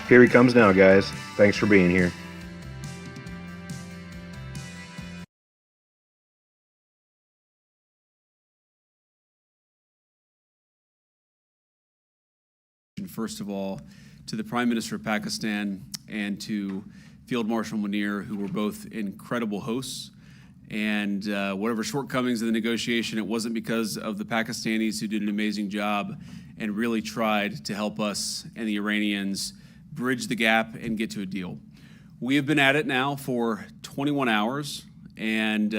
Here he comes now, guys. Thanks for being here. First of all, to the Prime Minister of Pakistan and to Field Marshal Munir, who were both incredible hosts. And whatever shortcomings in the negotiation, it wasn't because of the Pakistanis, who did an amazing job and really tried to help us and the Iranians bridge the gap and get to a deal. We have been at it now for 21 hours, and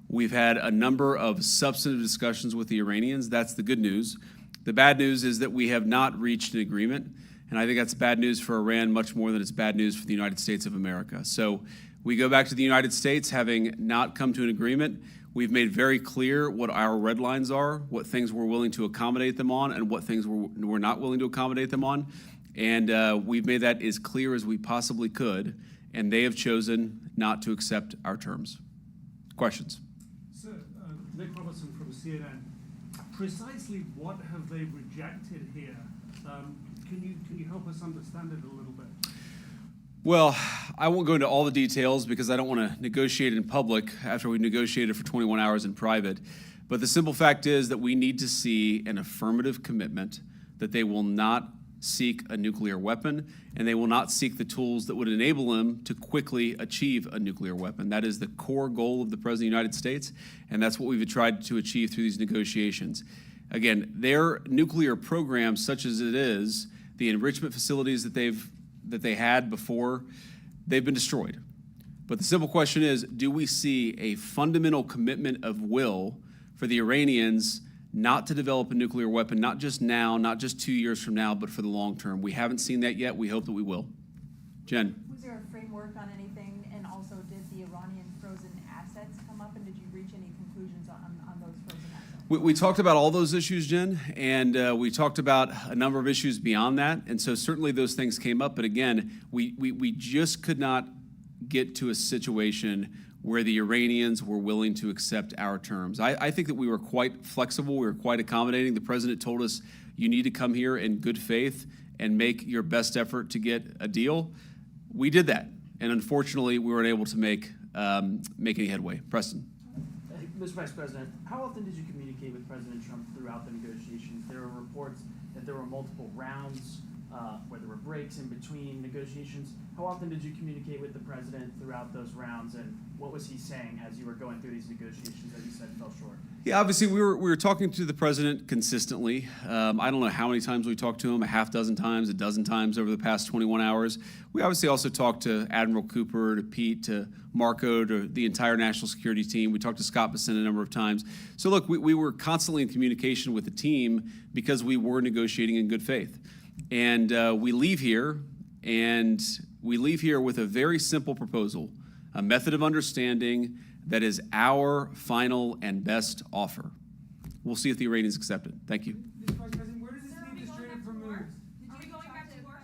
we've had a number of substantive discussions with the Iranians. That's the good news. The bad news is that we have not reached an agreement, and I think that's bad news for Iran much more than it's bad news for the United States of America. So we go back to the United States having not come to an agreement. We've made very clear what our red lines are, what things we're willing to accommodate them on, and what things we're not willing to accommodate them on. And we've made that as clear as we possibly could, and they have chosen not to accept our terms. Questions? Sir, Nick Robertson from CNN. Precisely what have they rejected here? Can you help us understand it a little bit? Well, I won't go into all the details because I don't want to negotiate in public after we negotiated for 21 hours in private. But the simple fact is that we need to see an affirmative commitment that they will not seek a nuclear weapon, and they will not seek the tools that would enable them to quickly achieve a nuclear weapon. That is the core goal of the President of the United States, and that's what we've tried to achieve through these negotiations. Again, their nuclear program, such as it is, the enrichment facilities that they had before, they've been destroyed. But the simple question is, do we see a fundamental commitment of will for the Iranians not to develop a nuclear weapon, not just now, not just 2 years from now, but for the long term? We haven't seen that yet. We hope that we will. Jen. Was there a framework on anything? And also, did the Iranian frozen assets come up? And did you reach any conclusions on those frozen assets? We talked about all those issues, Jen, and we talked about a number of issues beyond that. And so certainly those things came up. But again, we just could not get to a situation where the Iranians were willing to accept our terms. I think that we were quite flexible. We were quite accommodating. The president told us, you need to come here in good faith and make your best effort to get a deal. We did that. And unfortunately, we weren't able to make any headway. Preston. Mr. Vice President, how often did you communicate with President Trump throughout the negotiations? There were reports that there were multiple rounds where there were breaks in between negotiations. How often did you communicate with the president throughout those rounds, and what was he saying as you were going through these negotiations that you said fell short? Yeah, obviously we were talking to the president consistently. I don't know how many times we talked to him, a half dozen times, a dozen times over the past 21 hours. We obviously also talked to Admiral Cooper, to Pete, to Marco, to the entire national security team. We talked to Scott Bessent a number of times. So look, we were constantly in communication with the team because we were negotiating in good faith. And we leave here with a very simple proposal, a method of understanding that is our final and best offer. We'll see if the Iranians accept it. Thank you. Mr. Vice President, where does this leave the Strait of Hormuz? Are we going back to war?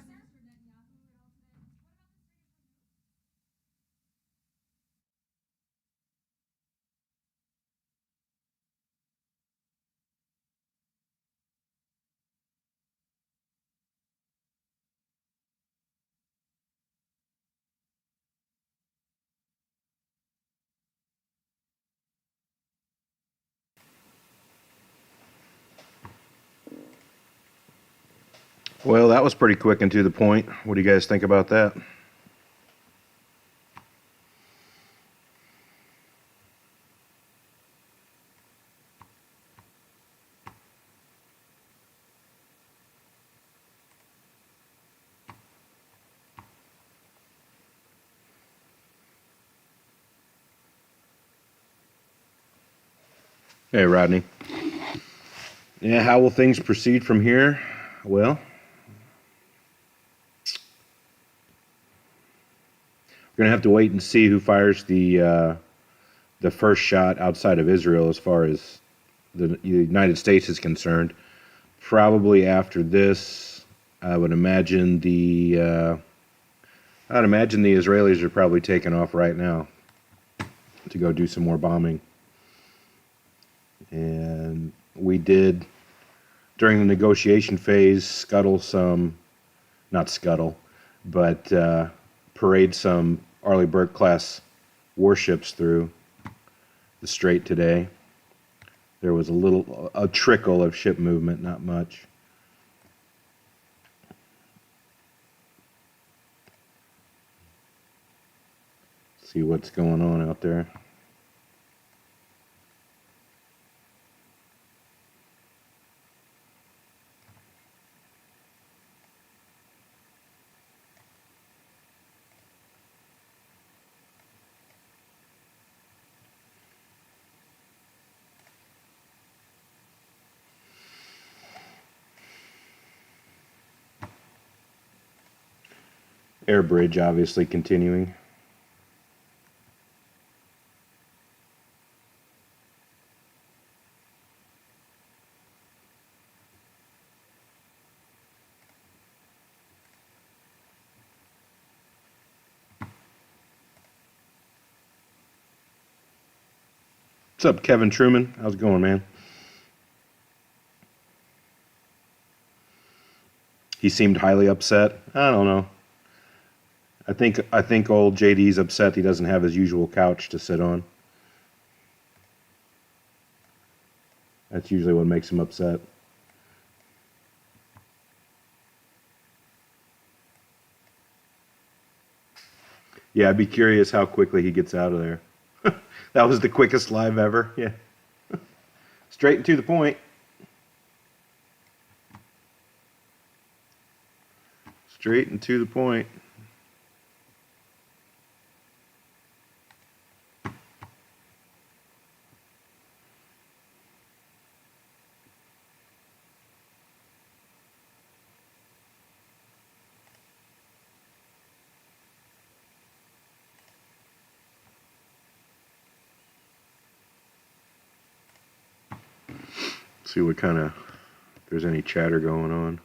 Well, that was pretty quick and to the point. What do you guys think about that? Hey, Rodney. Yeah, how will things proceed from here? Well, we're going to have to wait and see who fires the first shot outside of Israel as far as the United States is concerned. Probably after this, I would imagine the Israelis are probably taking off right now to go do some more bombing. And we did, during the negotiation phase, scuttle some not scuttle, but parade some Arleigh Burke class warships through the strait today. There was a trickle of ship movement, not much. See what's going on out there. Air bridge obviously continuing. What's up, Kevin Truman? How's it going, man? He seemed highly upset. I don't know. I think old JD's upset he doesn't have his usual couch to sit on. That's usually what makes him upset. Yeah, I'd be curious how quickly he gets out of there. That was the quickest live ever. Yeah. Straight and to the point. Straight and to the point. See what kind of, if there's any chatter going on.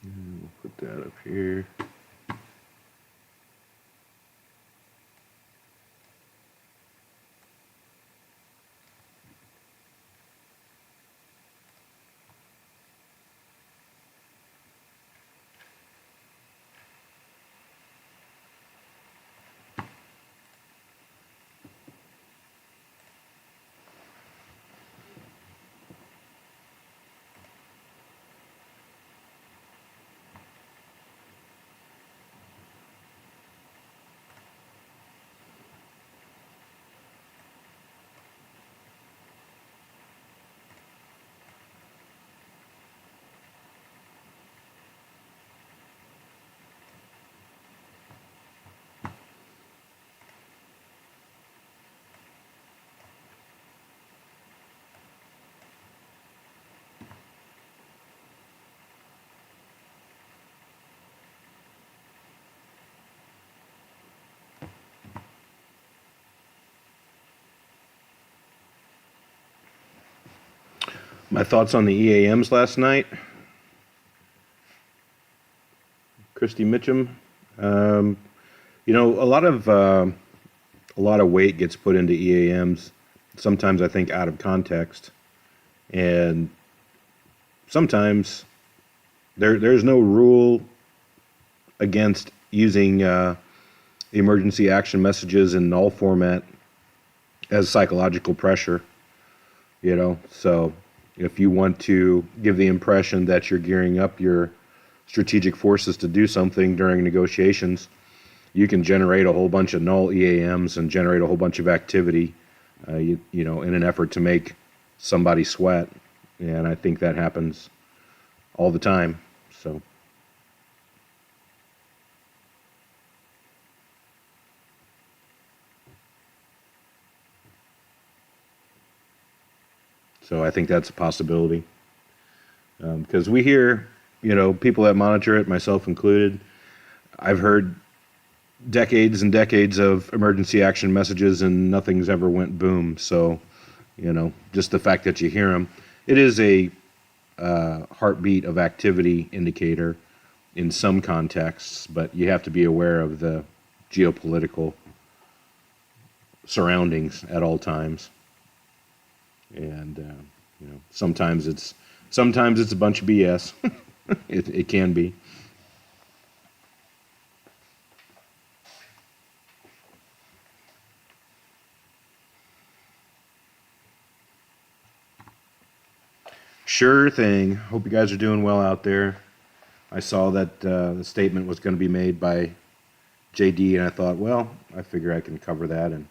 We'll put that up here. My thoughts on the EAMs last night. Christy Mitchum. You know, a lot of weight gets put into EAMs. Sometimes I think out of context, and sometimes there's no rule against using emergency action messages in null format as psychological pressure. So if you want to give the impression that you're gearing up your strategic forces to do something during negotiations, you can generate a whole bunch of null EAMs and generate a whole bunch of activity, in an effort to make somebody sweat. And I think that happens all the time. So I think that's a possibility. Because we hear, people that monitor it, myself included, I've heard decades and decades of emergency action messages and nothing's ever went boom. So, just the fact that you hear them, it is a heartbeat of activity indicator in some contexts, but you have to be aware of the geopolitical surroundings at all times. And sometimes it's a bunch of BS. It can be. Sure thing. Hope you guys are doing well out there. I saw that the statement was going to be made by JD, and I thought, well, I figure I can cover that and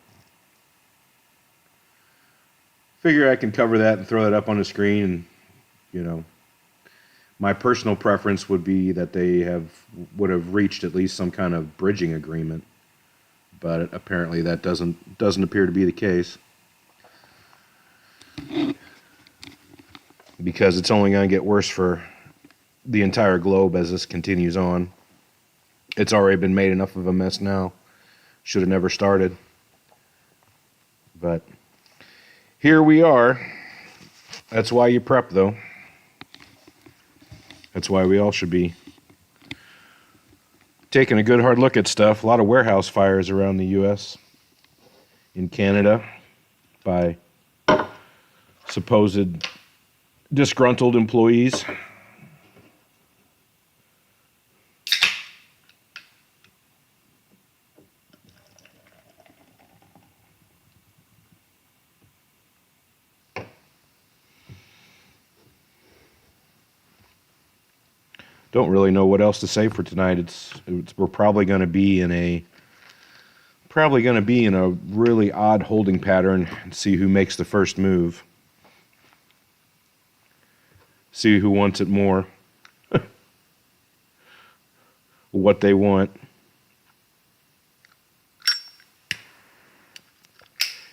throw that up on the screen. And my personal preference would be that they would have reached at least some kind of bridging agreement, but apparently that doesn't appear to be the case, because it's only going to get worse for the entire globe as this continues on. It's already been made enough of a mess now. Should have never started. But here we are. That's why you prep, though. That's why we all should be taking a good hard look at stuff. A lot of warehouse fires around the U.S., in Canada, by supposed disgruntled employees. Don't really know what else to say for tonight. We're probably going to be in a really odd holding pattern and see who makes the first move. See who wants it more. What they want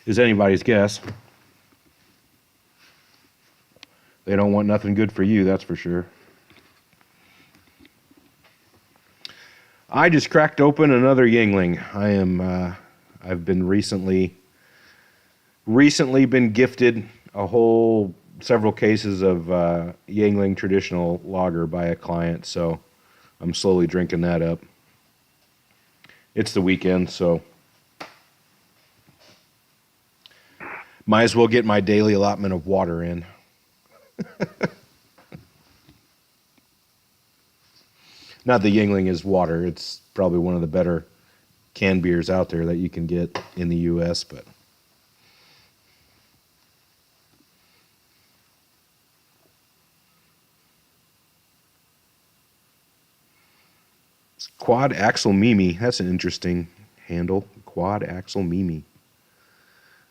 is anybody's guess. They don't want nothing good for you, that's for sure. I just cracked open another Yingling. I've been recently been gifted several cases of Yingling traditional lager by a client, so I'm slowly drinking that up. It's the weekend, so might as well get my daily allotment of water in. Not that Yingling is water. It's probably one of the better canned beers out there that you can get in the U.S., but Quad Axle Mimi. That's an interesting handle. Quad Axle Mimi.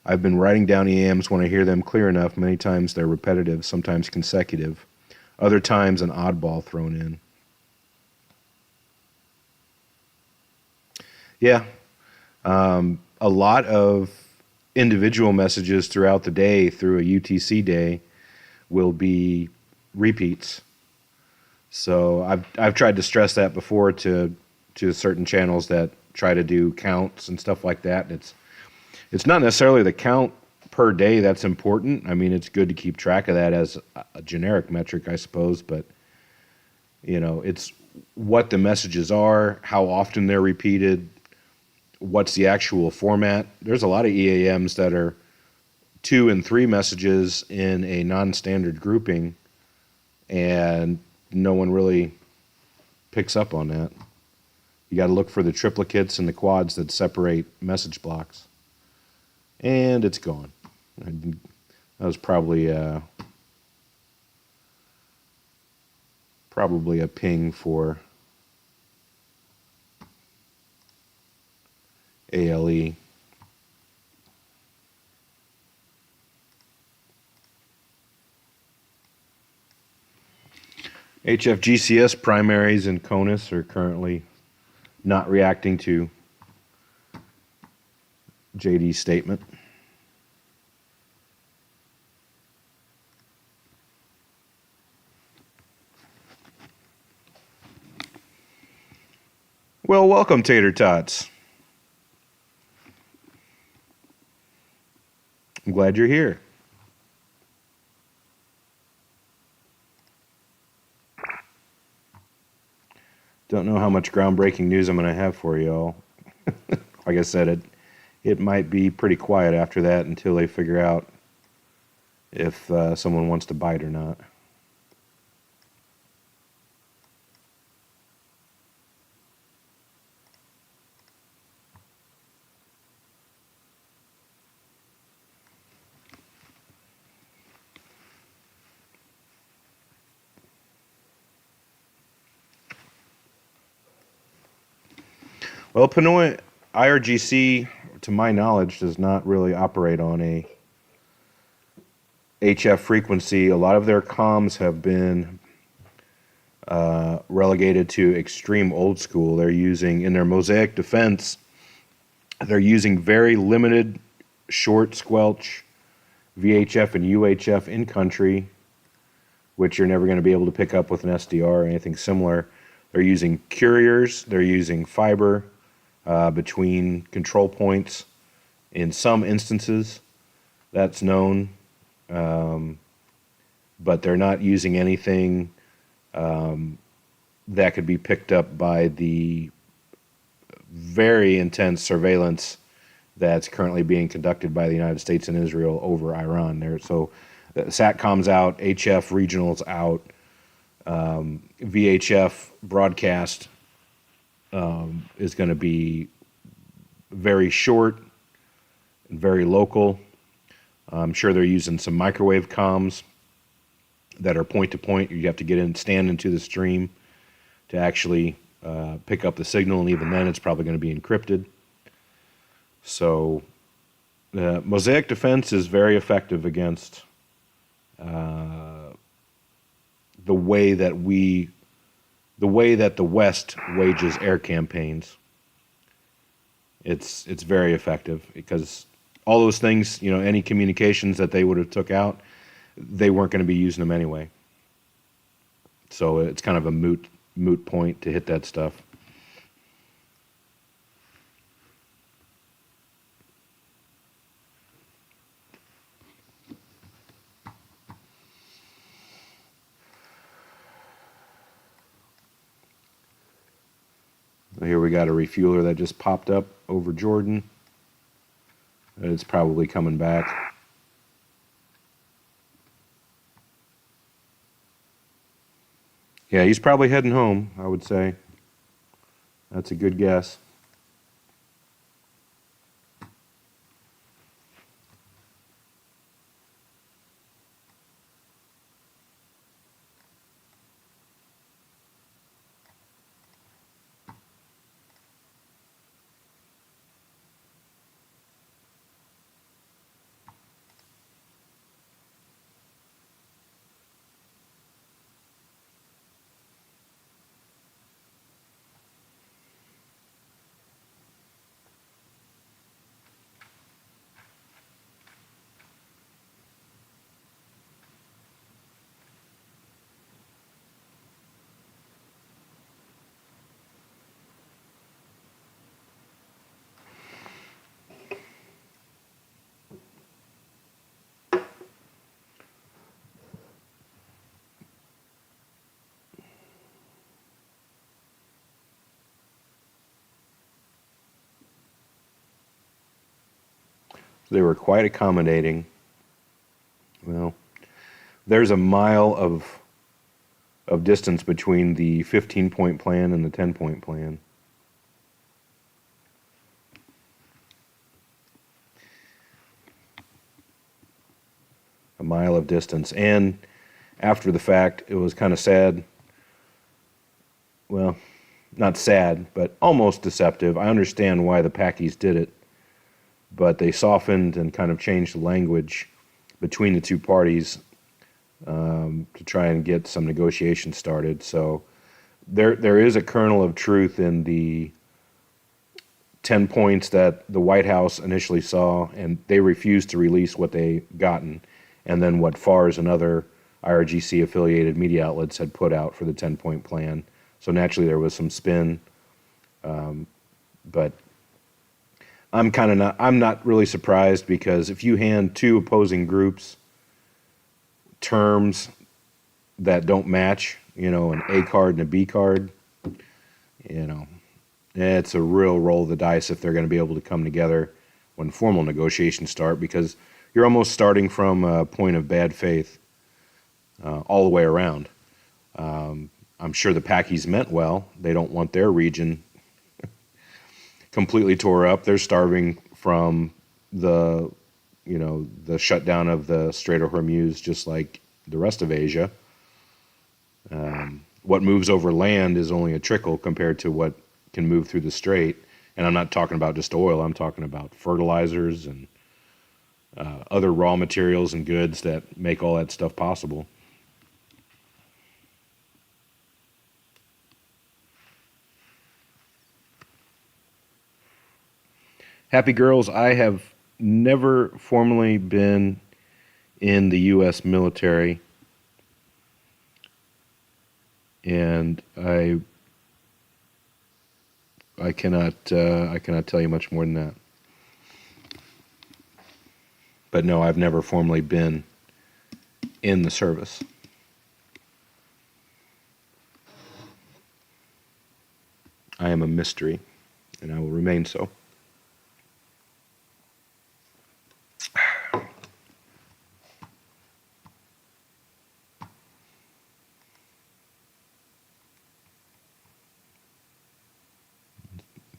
I've been writing down EAMs when I hear them clear enough. Many times they're repetitive, sometimes consecutive. Other times an oddball thrown in. Yeah. A lot of individual messages throughout the day through a UTC day will be repeats. So I've tried to stress that before to certain channels that try to do counts and stuff like that. It's not necessarily the count per day that's important. I mean, it's good to keep track of that as a generic metric, I suppose, but it's what the messages are, how often they're repeated, what's the actual format. There's a lot of EAMs that are 2 and 3 messages in a non-standard grouping, and no one really picks up on that. You got to look for the triplicates and the quads that separate message blocks. And it's gone. That was probably a ping for ALE. HFGCS primaries and CONUS are currently not reacting to JD's statement. Well, welcome, Tater Tots. I'm glad you're here. Don't know how much groundbreaking news I'm going to have for you all. Like I said, it might be pretty quiet after that until they figure out if someone wants to bite or not. Well, Pinoy IRGC, to my knowledge, does not really operate on a HF frequency. A lot of their comms have been relegated to extreme old school. They're using, in their Mosaic defense, they're using very limited short squelch VHF and UHF in country, which you're never going to be able to pick up with an SDR or anything similar. They're using couriers. They're using fiber between control points. In some instances, that's known, but they're not using anything that could be picked up by the very intense surveillance that's currently being conducted by the United States and Israel over Iran. So SATCOM's out, HF regional's out, VHF broadcast is going to be very short and very local. I'm sure they're using some microwave comms that are point to point. You have to get in, stand into the stream to actually pick up the signal, and even then it's probably going to be encrypted. So Mosaic defense is very effective against the way that the West wages air campaigns. It's very effective because all those things, any communications that they would have took out, they weren't going to be using them anyway. So it's kind of a moot point to hit that stuff. Here we got a refueler that just popped up over Jordan. It's probably coming back. Yeah, he's probably heading home, I would say. That's a good guess. They were quite accommodating. Well, there's a mile of distance between the 15-point plan and the 10-point plan. a mile of distance. And after the fact, it was kind of sad. Well, not sad, but almost deceptive. I understand why the Packies did it, but they softened and kind of changed the language between the two parties to try and get some negotiations started. So there is a kernel of truth in the 10 points that the White House initially saw, and they refused to release what they gotten, and then what FARS and other IRGC affiliated media outlets had put out for the 10-point plan. So naturally there was some spin, but I'm not really surprised, because if you hand two opposing groups terms that don't match, an A card and a B card, it's a real roll of the dice if they're going to be able to come together when formal negotiations start, because you're almost starting from a point of bad faith all the way around. I'm sure the Packies meant well. They don't want their region completely tore up. They're starving from the shutdown of the Strait of Hormuz, just like the rest of Asia. What moves over land is only a trickle compared to what can move through the strait. And I'm not talking about just oil. I'm talking about fertilizers and other raw materials and goods that make all that stuff possible. Happy girls, I have never formally been in the U.S. military, and I cannot tell you much more than that. But no, I've never formally been in the service. I am a mystery, and I will remain so.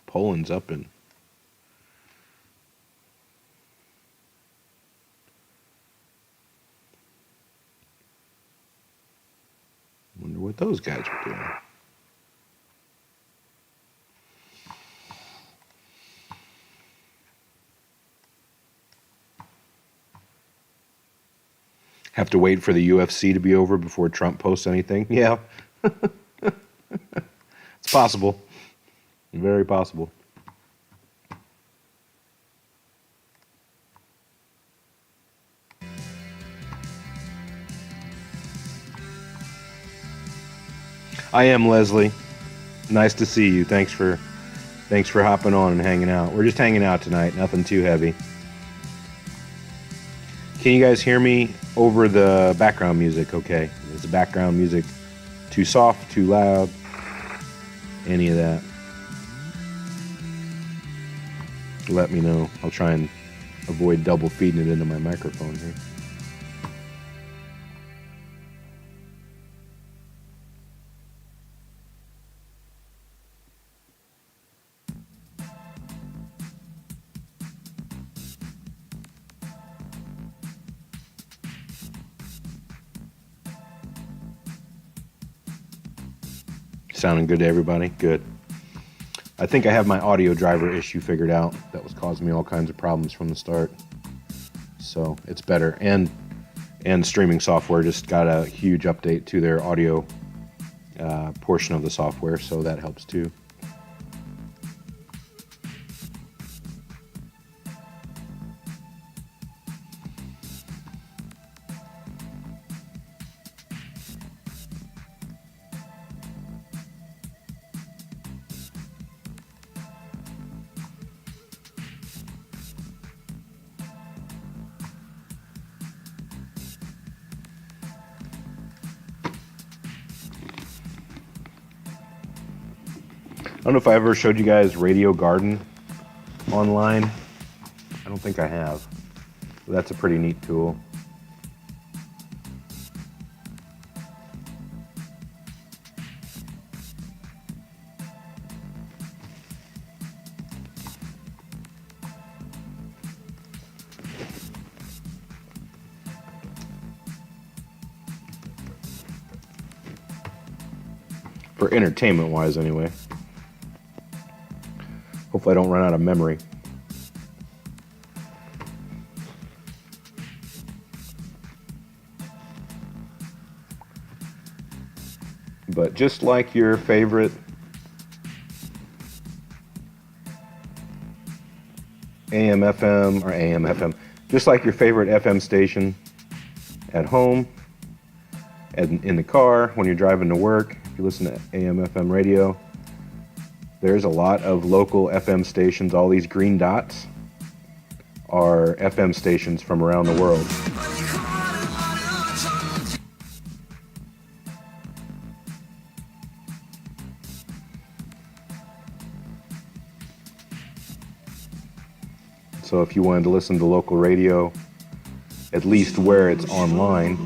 Poland's up in. Wonder what those guys are doing. Have to wait for the UFC to be over before Trump posts anything? Yeah. It's possible. Very possible. I am Leslie. Nice to see you. Thanks for hopping on and hanging out. We're just hanging out tonight, nothing too heavy. Can you guys hear me over the background music okay? Is the background music too soft, too loud? Any of that? Let me know. I'll try and avoid double feeding it into my microphone here. Sounding good to everybody? Good. I think I have my audio driver issue figured out. That was causing me all kinds of problems from the start. So it's better. And streaming software just got a huge update to their audio portion of the software, so that helps too. I don't know if I ever showed you guys Radio Garden online. I don't think I have. But that's a pretty neat tool. for entertainment wise anyway. Hopefully I don't run out of memory. But just like your favorite AM FM or AM FM, just like your favorite FM station at home, and in the car, when you're driving to work, if you listen to AM FM radio, there's a lot of local FM stations. All these green dots are FM stations from around the world. So if you wanted to listen to local radio, at least where it's online,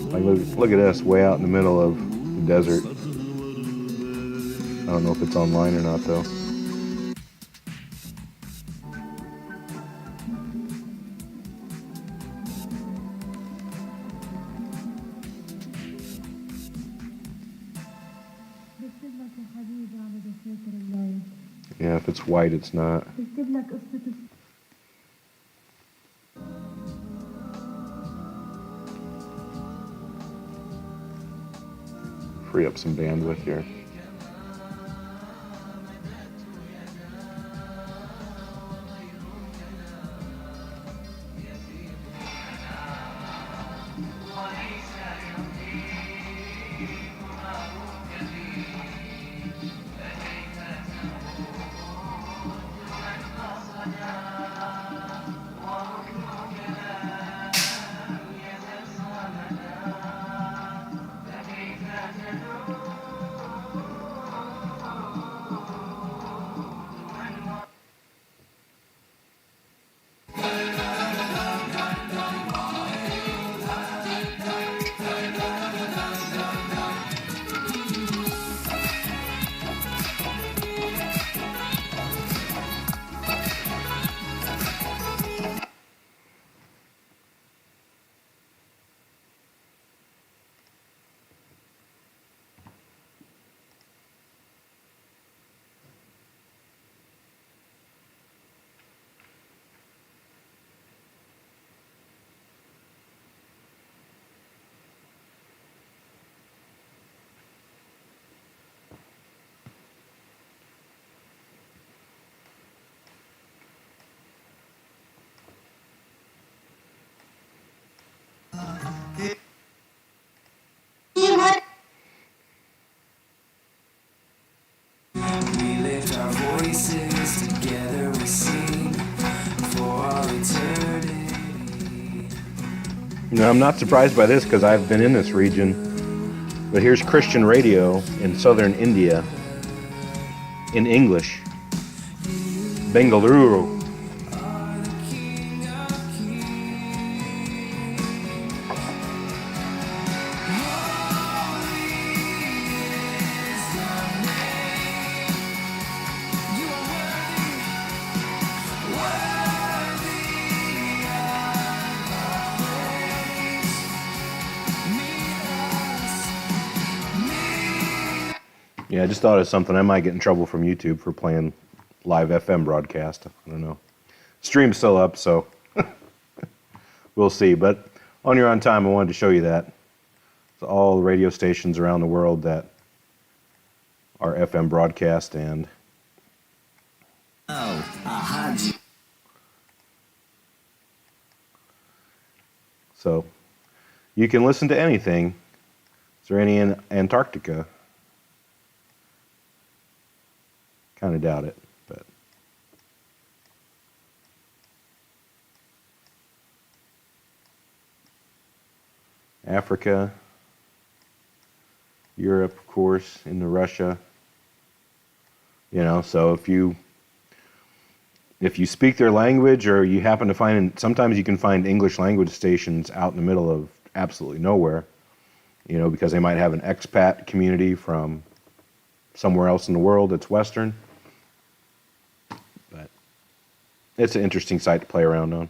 like look at us way out in the middle of the desert. I don't know if it's online or not though. Yeah, if it's white, it's not. Free up some bandwidth here. We lift our voices together, we sing for all eternity. You know, I'm not surprised by this because I've been in this region. But here's Christian radio in southern India in English. Bengaluru. Yeah, I just thought of something. I might get in trouble from YouTube for playing live FM broadcast. I don't know. Stream's still up, so we'll see. But on your own time, I wanted to show you that. So all the radio stations around the world that are FM broadcast and so you can listen to anything. Is there any in Antarctica? Kind of doubt it, but Africa, Europe, of course, into Russia. You know, so if you speak their language, or you happen to find, sometimes you can find English language stations out in the middle of absolutely nowhere, you know, because they might have an expat community from somewhere else in the world that's Western. But it's an interesting site to play around on.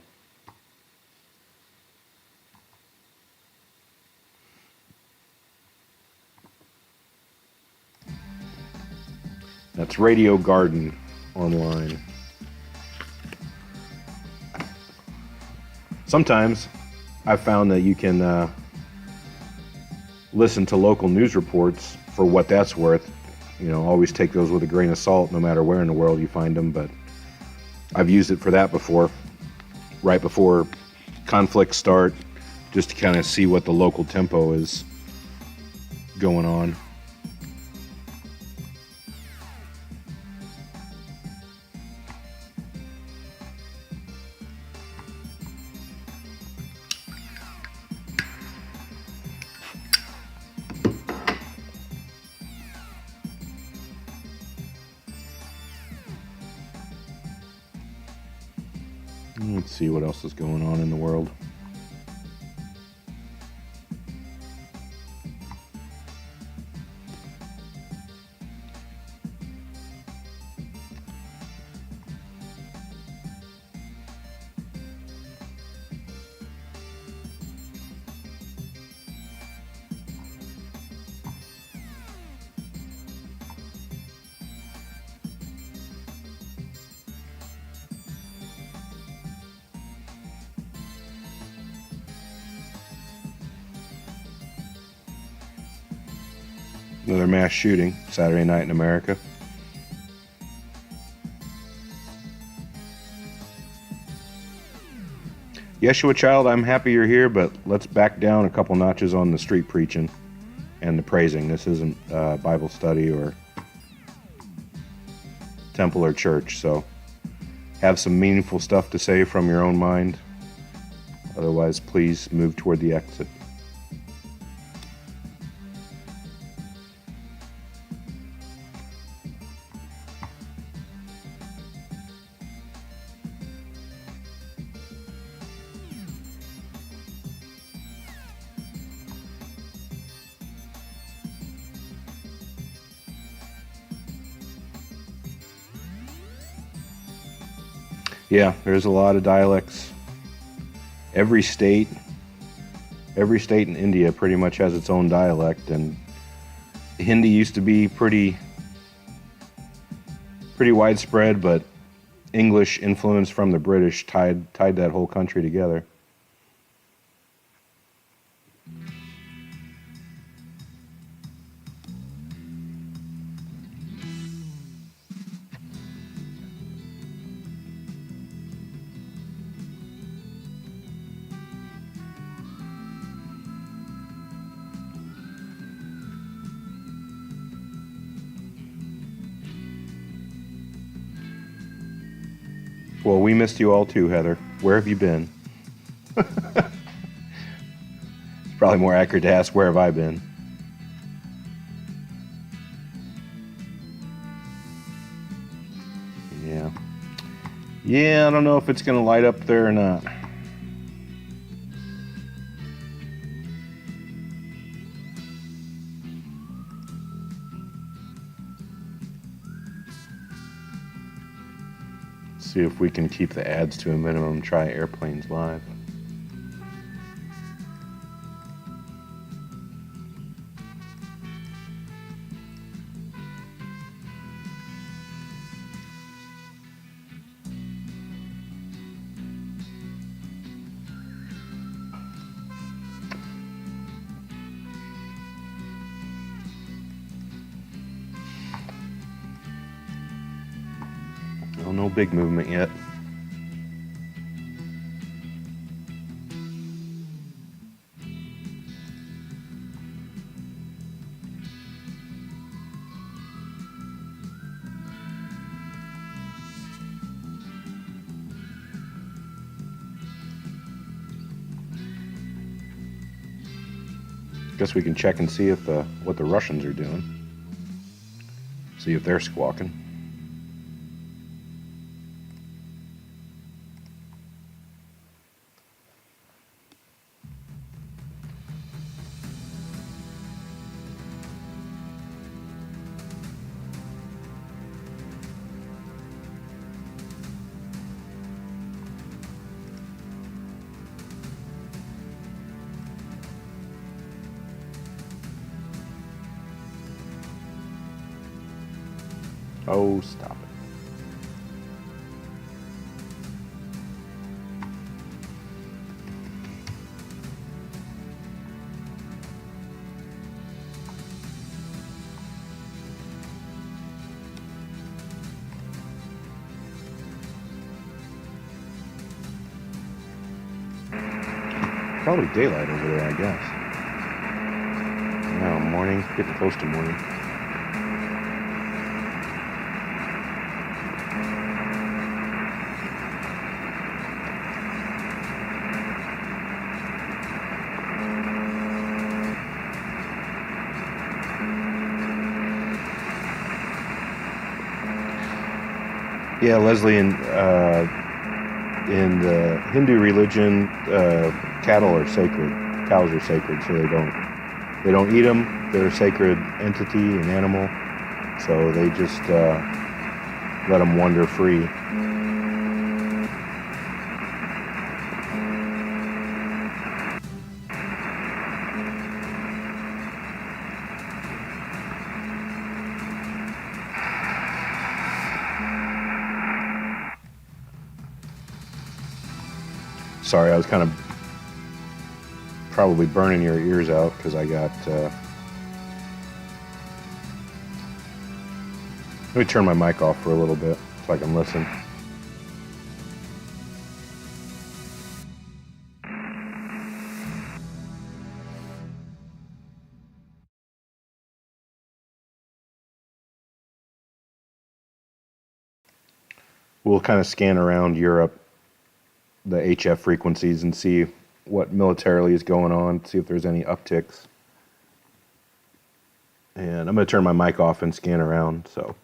That's Radio Garden online. Sometimes I've found that you can listen to local news reports for what that's worth. You know, always take those with a grain of salt no matter where in the world you find them, but I've used it for that before, right before conflicts start, just to kind of see what the local tempo is going on. Let's see what else is going on in the world. Another mass shooting Saturday night in America. Yeshua child, I'm happy you're here, but let's back down a couple notches on the street preaching and the praising. This isn't Bible study or temple or church, so have some meaningful stuff to say from your own mind. Otherwise, please move toward the exit. Yeah, there's a lot of dialects. Every state in India pretty much has its own dialect, and Hindi used to be pretty widespread, but English influence from the British tied that whole country together. Well, we missed you all too, Heather. Where have you been? It's probably more accurate to ask, where have I been? Yeah, I don't know if it's going to light up there or not. See if we can keep the ads to a minimum. Try Airplanes Live. Oh, no big movement yet. Guess we can check and see if what the Russians are doing. See if they're squawking. Oh, stop it. Probably daylight over there, I guess. Now, morning, getting close to morning. Yeah, Leslie, in the Hindu religion, cattle are sacred. Cows are sacred, so they don't eat them. They're a sacred entity, an animal, so they just let them wander free. Sorry, I was kind of probably burning your ears out because I got. Let me turn my mic off for a little bit so I can listen. We'll kind of scan around Europe, the HF frequencies, and see what militarily is going on, see if there's any upticks. And I'm going to turn my mic off and scan around, so.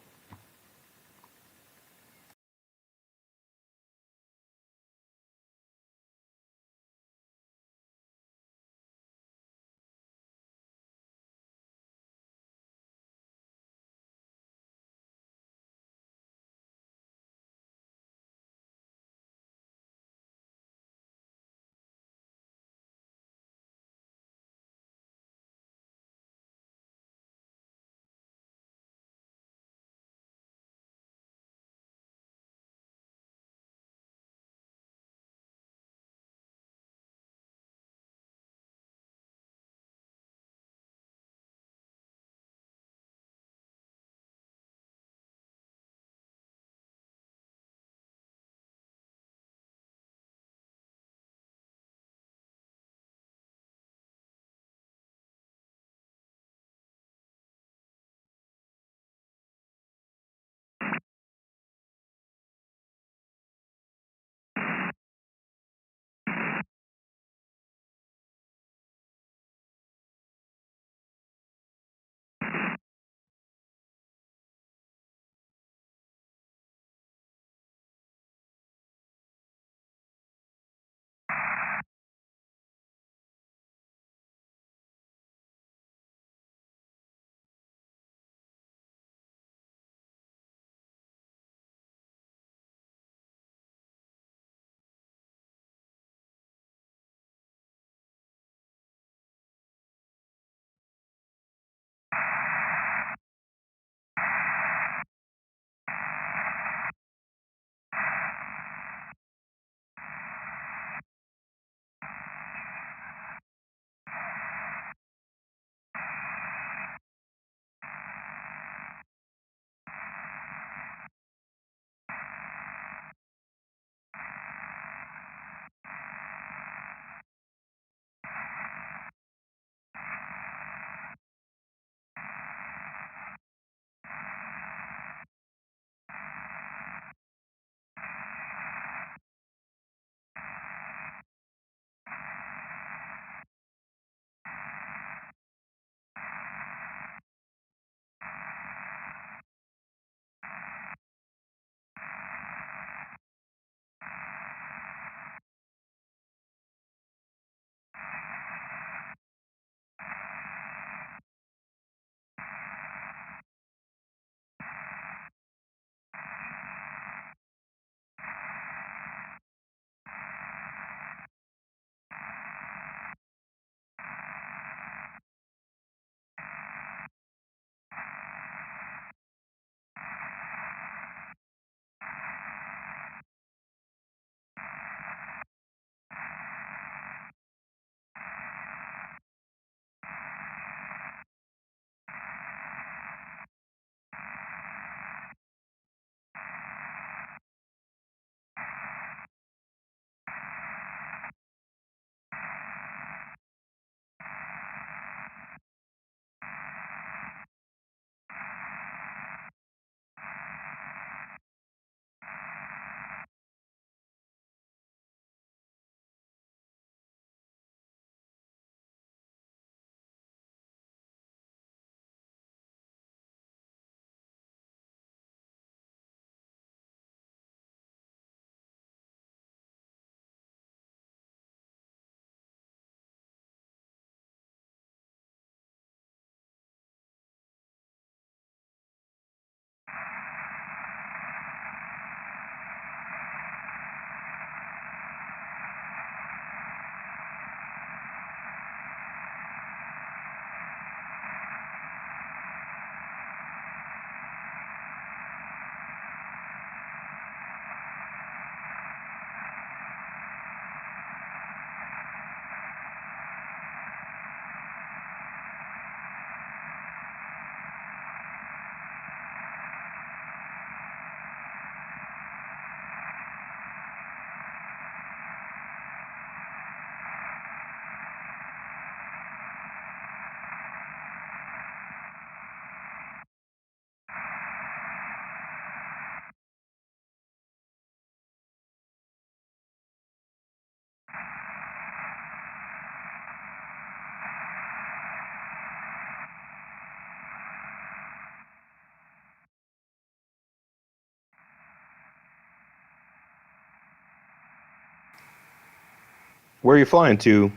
Where are you flying to,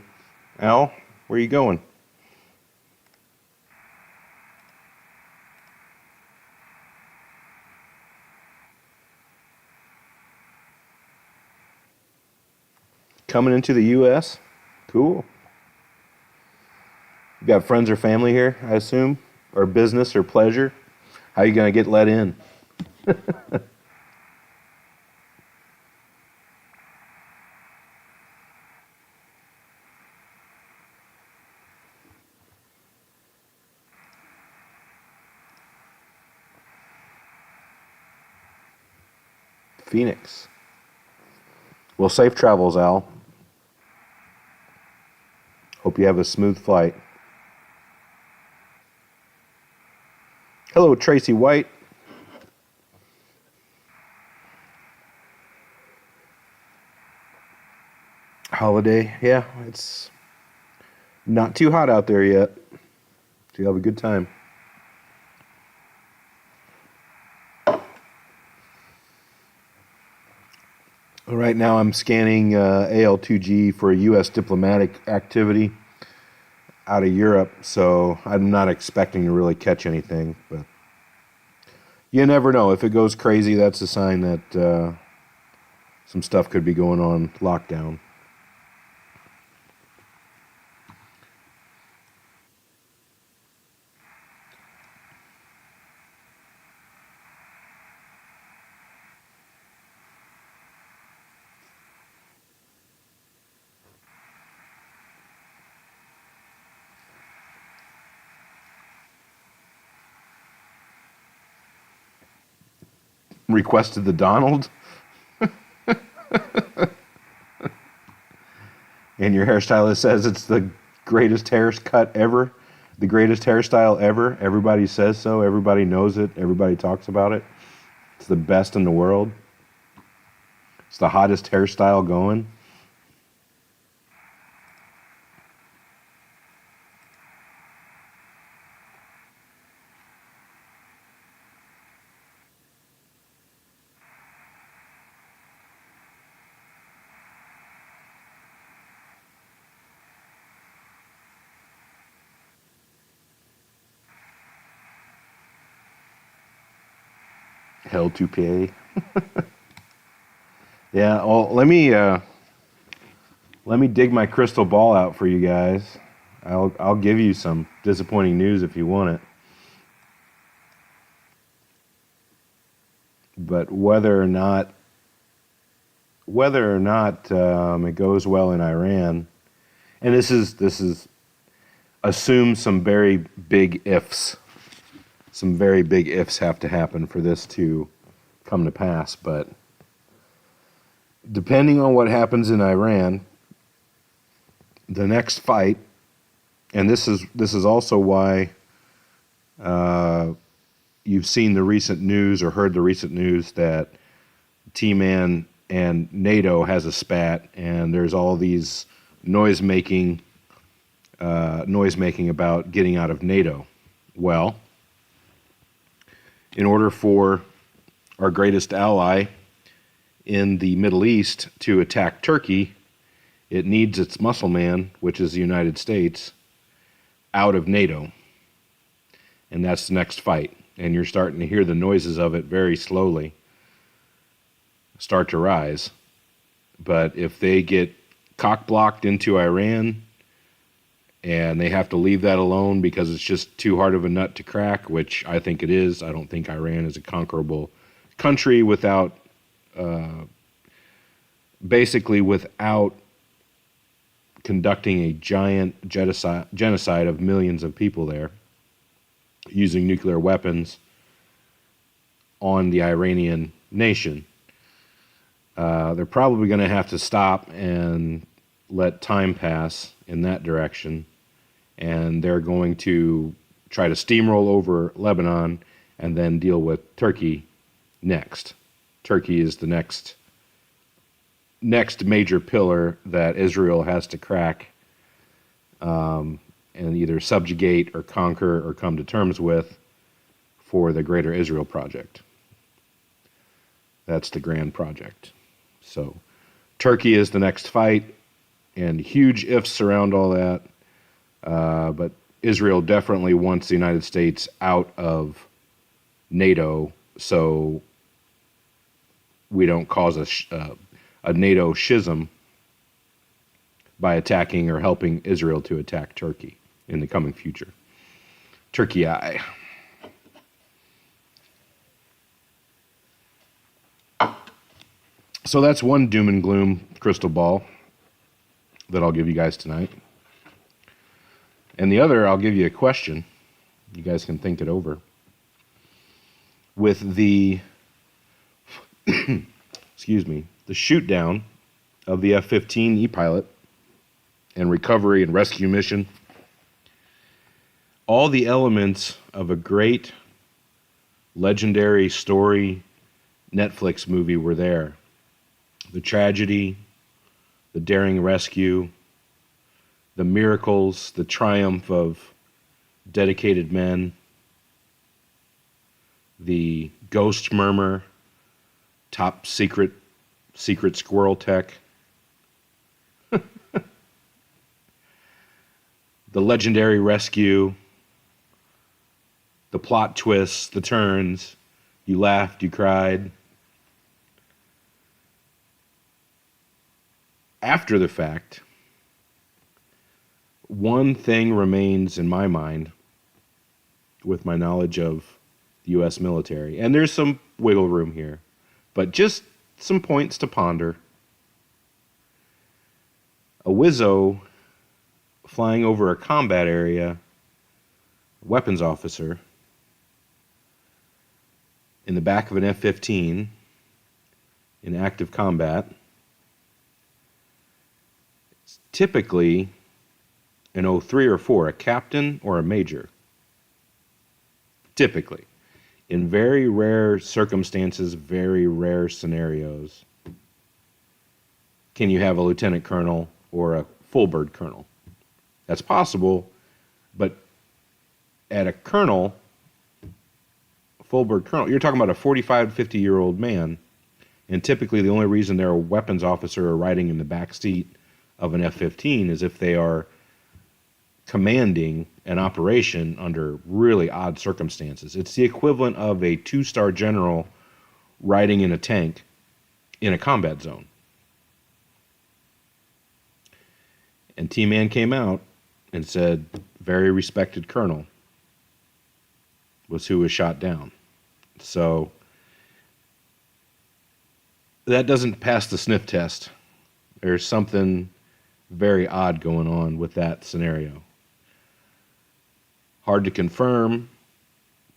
Al? Where are you going? Coming into the U.S.? Cool. You got friends or family here, I assume? Or business or pleasure? How are you going to get let in? Phoenix. Well, safe travels, Al. Hope you have a smooth flight. Hello, Tracy White. Holiday. Yeah, it's not too hot out there yet. So you have a good time. Right now I'm scanning AL2G for a U.S. diplomatic activity out of Europe, so I'm not expecting to really catch anything, but you never know. If it goes crazy, that's a sign that some stuff could be going on lockdown. Requested the Donald. And your hairstylist says it's the greatest haircut ever, the greatest hairstyle ever. Everybody says so. Everybody knows it. Everybody talks about it. It's the best in the world. It's the hottest hairstyle going. Hell to pay. Yeah, well, let me dig my crystal ball out for you guys. I'll give you some disappointing news if you want it. But whether or not it goes well in Iran, and this is assume some very big ifs. Some very big ifs have to happen for this to come to pass, but depending on what happens in Iran, the next fight, and this is also why you've seen the recent news or heard the recent news that T-Man and NATO has a spat, and there's all these noise making about getting out of NATO. Well, in order for our greatest ally in the Middle East to attack Turkey, it needs its muscle man, which is the United States, out of NATO. And that's the next fight. And you're starting to hear the noises of it very slowly start to rise. But if they get cock-blocked into Iran and they have to leave that alone because it's just too hard of a nut to crack, which I think it is. I don't think Iran is a conquerable country without, basically without conducting a giant genocide of millions of people there, using nuclear weapons on the Iranian nation. They're probably going to have to stop and let time pass in that direction, and they're going to try to steamroll over Lebanon and then deal with Turkey next. Turkey is the next major pillar that Israel has to crack and either subjugate or conquer or come to terms with for the Greater Israel Project. That's the grand project. So Turkey is the next fight, and huge ifs around all that. But Israel definitely wants the United States out of NATO, so we don't cause a NATO schism by attacking or helping Israel to attack Turkey in the coming future. Turkey eye. So that's one doom and gloom crystal ball that I'll give you guys tonight. And the other, I'll give you a question. You guys can think it over. With the, excuse me, the shoot down of the F-15 E-pilot and recovery and rescue mission, all the elements of a great legendary story Netflix movie were there. The tragedy, the daring rescue, the miracles, the triumph of dedicated men, the ghost murmur, top secret squirrel tech, the legendary rescue, the plot twists, the turns, you laughed, you cried. After the fact, one thing remains in my mind with my knowledge of the U.S. military, and there's some wiggle room here, but just some points to ponder. A Wizzo flying over a combat area, weapons officer, in the back of an F-15 in active combat, typically an 03 or 4, a captain or a major. Typically. In very rare circumstances, very rare scenarios, can you have a lieutenant colonel or a full bird colonel? That's possible, but at a colonel, a full bird colonel, you're talking about a 45, 50-year-old man, and typically the only reason they're a weapons officer or riding in the back seat of an F-15 is if they are commanding an operation under really odd circumstances. It's the equivalent of a 2-star general riding in a tank in a combat zone. And T-Man came out and said, very respected colonel was who was shot down. So that doesn't pass the sniff test. There's something very odd going on with that scenario. Hard to confirm.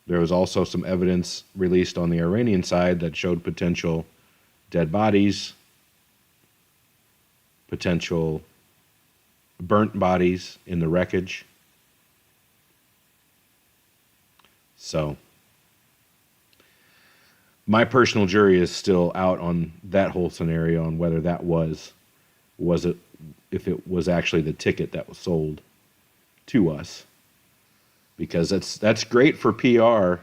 There was also some evidence released on the Iranian side that showed potential dead bodies, potential burnt bodies in the wreckage. So, my personal jury is still out on that whole scenario on whether that was it, if it was actually the ticket that was sold to us. Because that's great for PR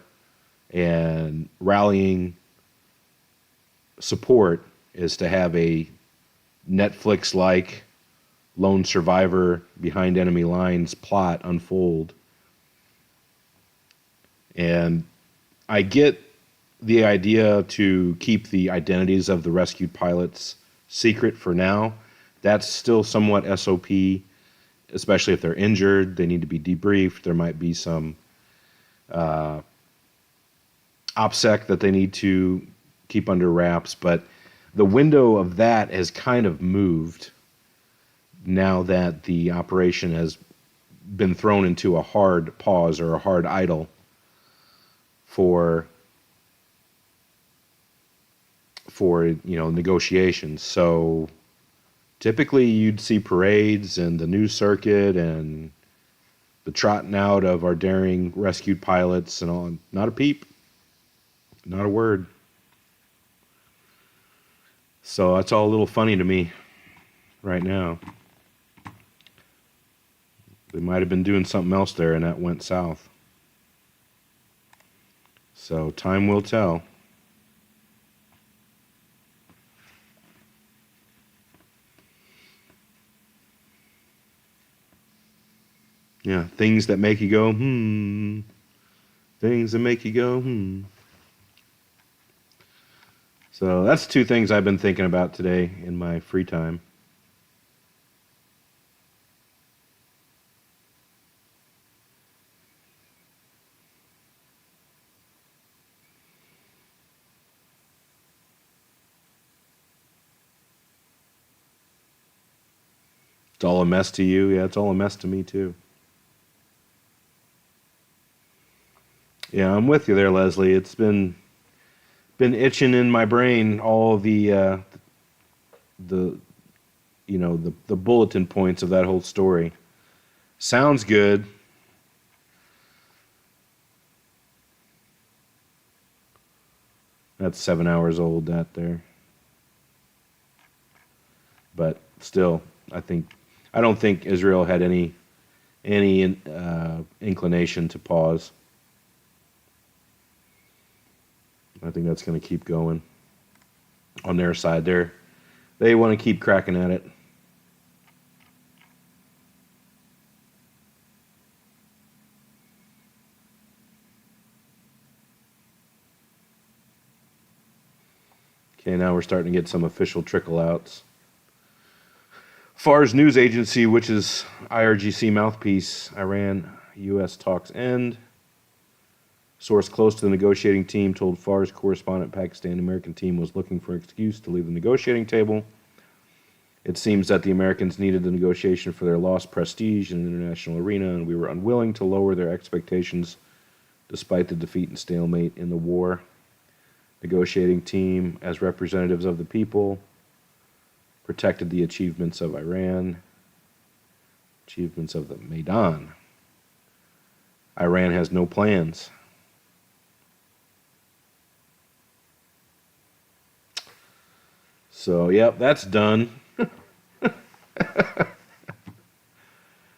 and rallying support, is to have a Netflix-like lone survivor behind enemy lines plot unfold. And I get the idea to keep the identities of the rescued pilots secret for now. That's still somewhat SOP, especially if they're injured. They need to be debriefed. There might be some OPSEC that they need to keep under wraps. But the window of that has kind of moved now that the operation has been thrown into a hard pause or a hard idle for negotiations. So typically you'd see parades and the news circuit and the trotting out of our daring rescued pilots and all. Not a peep. Not a word. So that's all a little funny to me right now. They might have been doing something else there and that went south. So time will tell. Yeah, things that make you go, hmm. Things that make you go, hmm. So that's two things I've been thinking about today in my free time. It's all a mess to you. Yeah, it's all a mess to me too. Yeah, I'm with you there, Leslie. It's been itching in my brain all the the bulletin points of that whole story. Sounds good. That's 7 hours old. That there, but still, I don't think Israel had any inclination to pause. I think that's going to keep going on their side. They want to keep cracking at it. Okay, now we're starting to get some official trickle outs. FAR's news agency, which is IRGC mouthpiece, Iran-U.S. talks end. Source close to the negotiating team told FAR's correspondent Pakistan-American team was looking for an excuse to leave the negotiating table. It seems that the Americans needed the negotiation for their lost prestige in the international arena, and we were unwilling to lower their expectations despite the defeat and stalemate in the war. Negotiating team, as representatives of the people, protected the achievements of Iran, achievements of the Maidan. Iran has no plans. So, yep, that's done.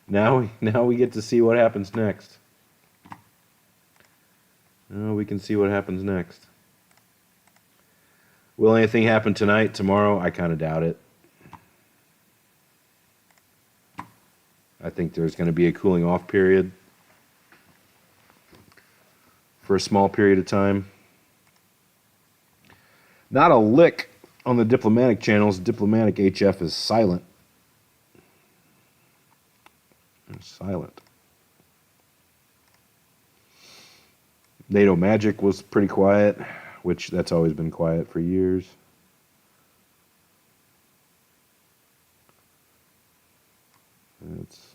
Now we get to see what happens next. Now we can see what happens next. Will anything happen tonight, tomorrow? I kind of doubt it. I think there's going to be a cooling off period for a small period of time. Not a lick on the diplomatic channels. Diplomatic HF is silent. It's silent. NATO Magic was pretty quiet, which that's always been quiet for years. It's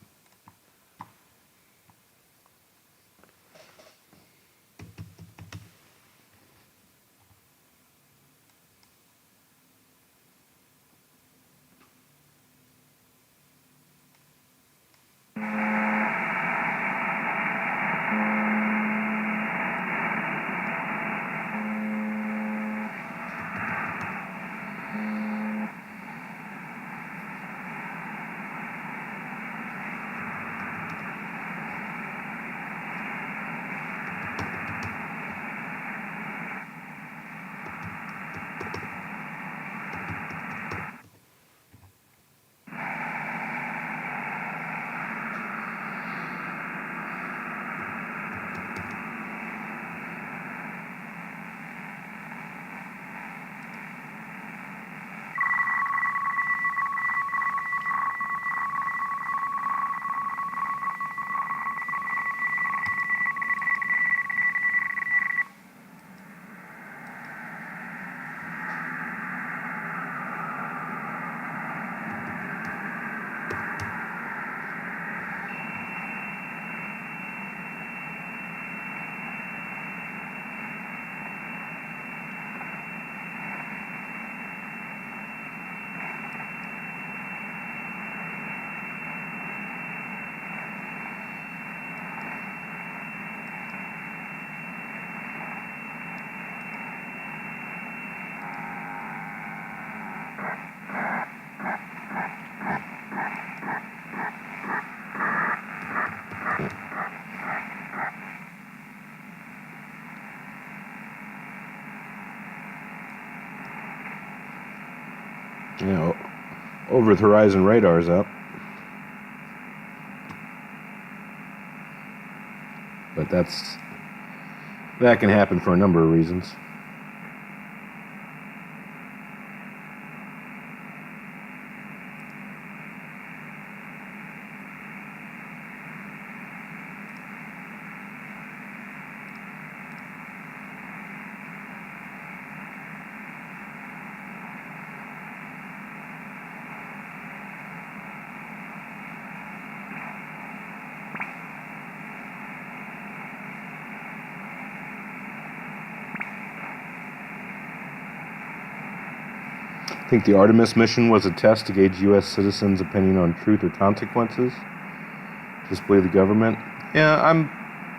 over the horizon radar's up. but that can happen for a number of reasons. I think the Artemis mission was a test to gauge U.S. citizens' opinion on truth or consequences. Disbelieve the government. Yeah,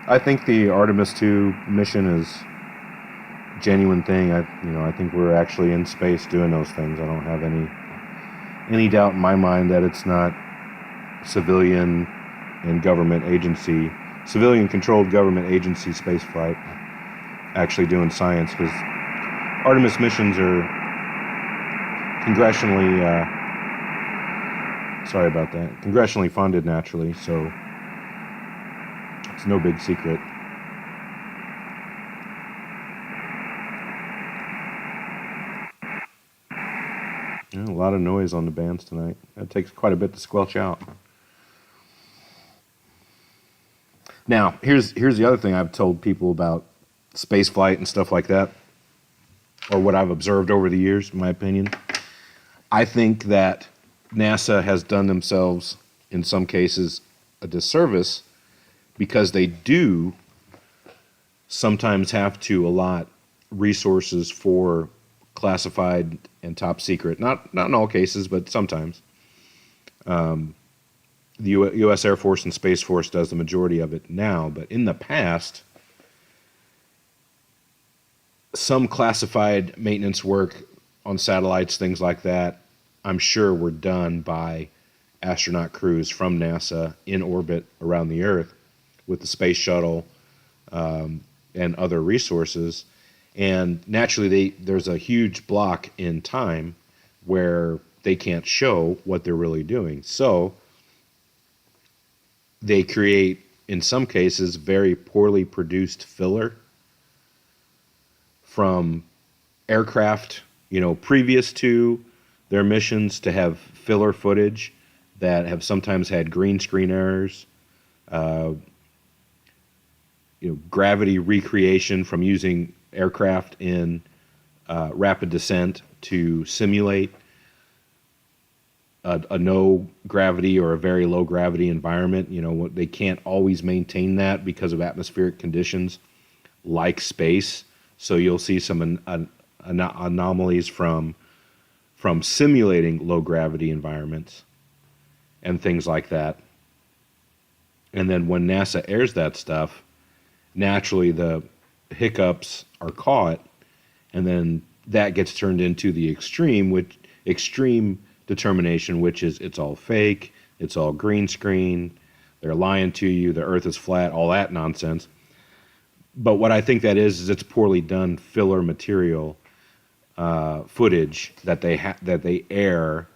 I think the Artemis 2 mission is a genuine thing. I think we're actually in space doing those things. I don't have any doubt in my mind that it's not civilian and government agency, civilian-controlled government agency spaceflight actually doing science, because Artemis missions are congressionally funded naturally, so it's no big secret. Yeah, a lot of noise on the bands tonight. That takes quite a bit to squelch out. Now, here's the other thing I've told people about space flight and stuff like that, or what I've observed over the years, in my opinion. I think that NASA has done themselves, in some cases, a disservice, because they do sometimes have to allot resources for classified and top secret. Not in all cases, but sometimes. The U.S. Air Force and Space Force does the majority of it now, but in the past, some classified maintenance work on satellites, things like that, I'm sure were done by astronaut crews from NASA in orbit around the Earth with the space shuttle and other resources. And naturally, there's a huge block in time where they can't show what they're really doing. So they create, in some cases, very poorly produced filler from aircraft, previous to their missions, to have filler footage that have sometimes had green screen errors, gravity recreation from using aircraft in rapid descent to simulate a no gravity or a very low gravity environment. They can't always maintain that because of atmospheric conditions like space. So you'll see some anomalies from simulating low gravity environments and things like that. And then when NASA airs that stuff, naturally the hiccups are caught, and then that gets turned into the extreme determination, which is it's all fake, it's all green screen, they're lying to you, the Earth is flat, all that nonsense. But what I think that is it's poorly done filler material, footage that they air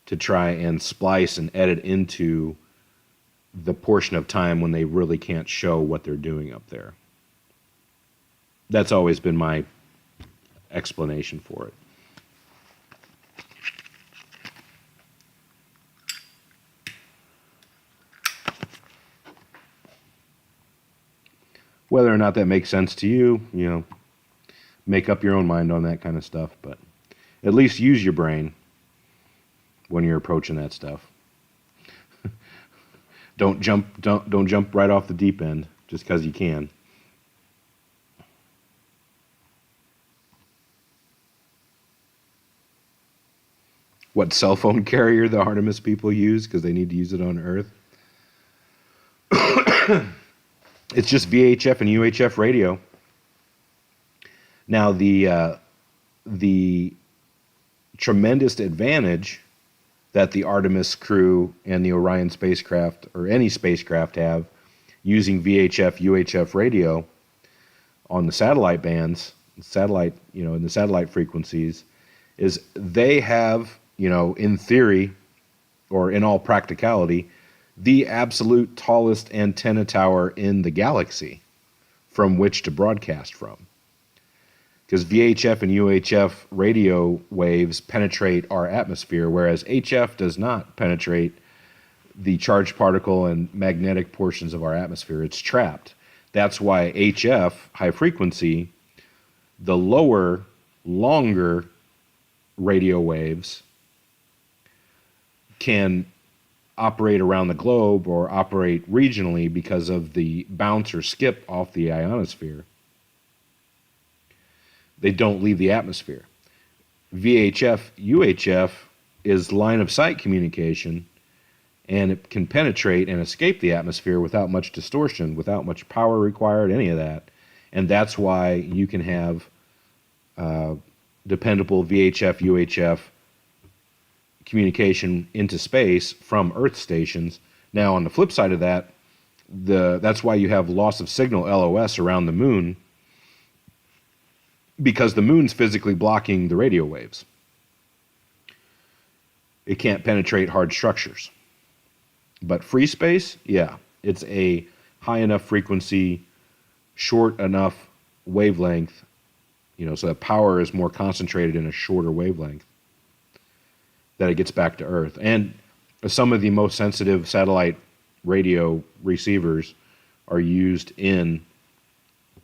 to try and splice and edit into the portion of time when they really can't show what they're doing up there. That's always been my explanation for it. Whether or not that makes sense to you, make up your own mind on that kind of stuff, but at least use your brain when you're approaching that stuff. Don't jump right off the deep end just because you can. What cell phone carrier the Artemis people use because they need to use it on Earth? It's just VHF and UHF radio. Now the tremendous advantage that the Artemis crew and the Orion spacecraft, or any spacecraft, have using VHF, UHF radio on the satellite bands, in the satellite frequencies, is they have, in theory, or in all practicality, the absolute tallest antenna tower in the galaxy. from which to broadcast from. Because VHF and UHF radio waves penetrate our atmosphere, whereas HF does not penetrate the charged particle and magnetic portions of our atmosphere. It's trapped. That's why HF, high frequency, the lower, longer radio waves can operate around the globe or operate regionally because of the bounce or skip off the ionosphere. They don't leave the atmosphere. VHF, UHF is line of sight communication, and it can penetrate and escape the atmosphere without much distortion, without much power required, any of that. And that's why you can have dependable VHF, UHF communication into space from Earth stations. Now, on the flip side of that, that's why you have loss of signal, LOS, around the moon, because the moon's physically blocking the radio waves. It can't penetrate hard structures. But free space, yeah, it's a high enough frequency, short enough wavelength, so the power is more concentrated in a shorter wavelength, that it gets back to Earth. And some of the most sensitive satellite radio receivers are used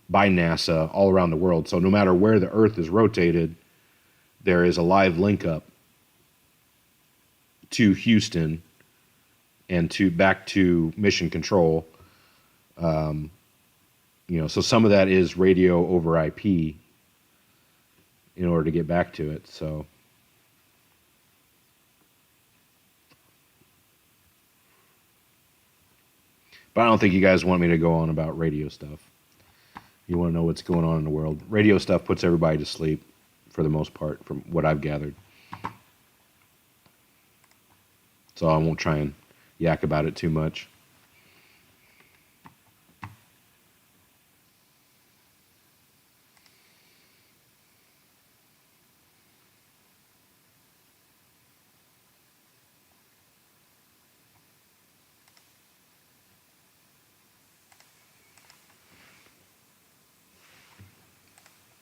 by NASA all around the world. So no matter where the Earth is rotated, there is a live link up to Houston and back to mission control. So some of that is radio over IP in order to get back to it. So but I don't think you guys want me to go on about radio stuff. You want to know what's going on in the world. Radio stuff puts everybody to sleep for the most part, from what I've gathered. So I won't try and yak about it too much.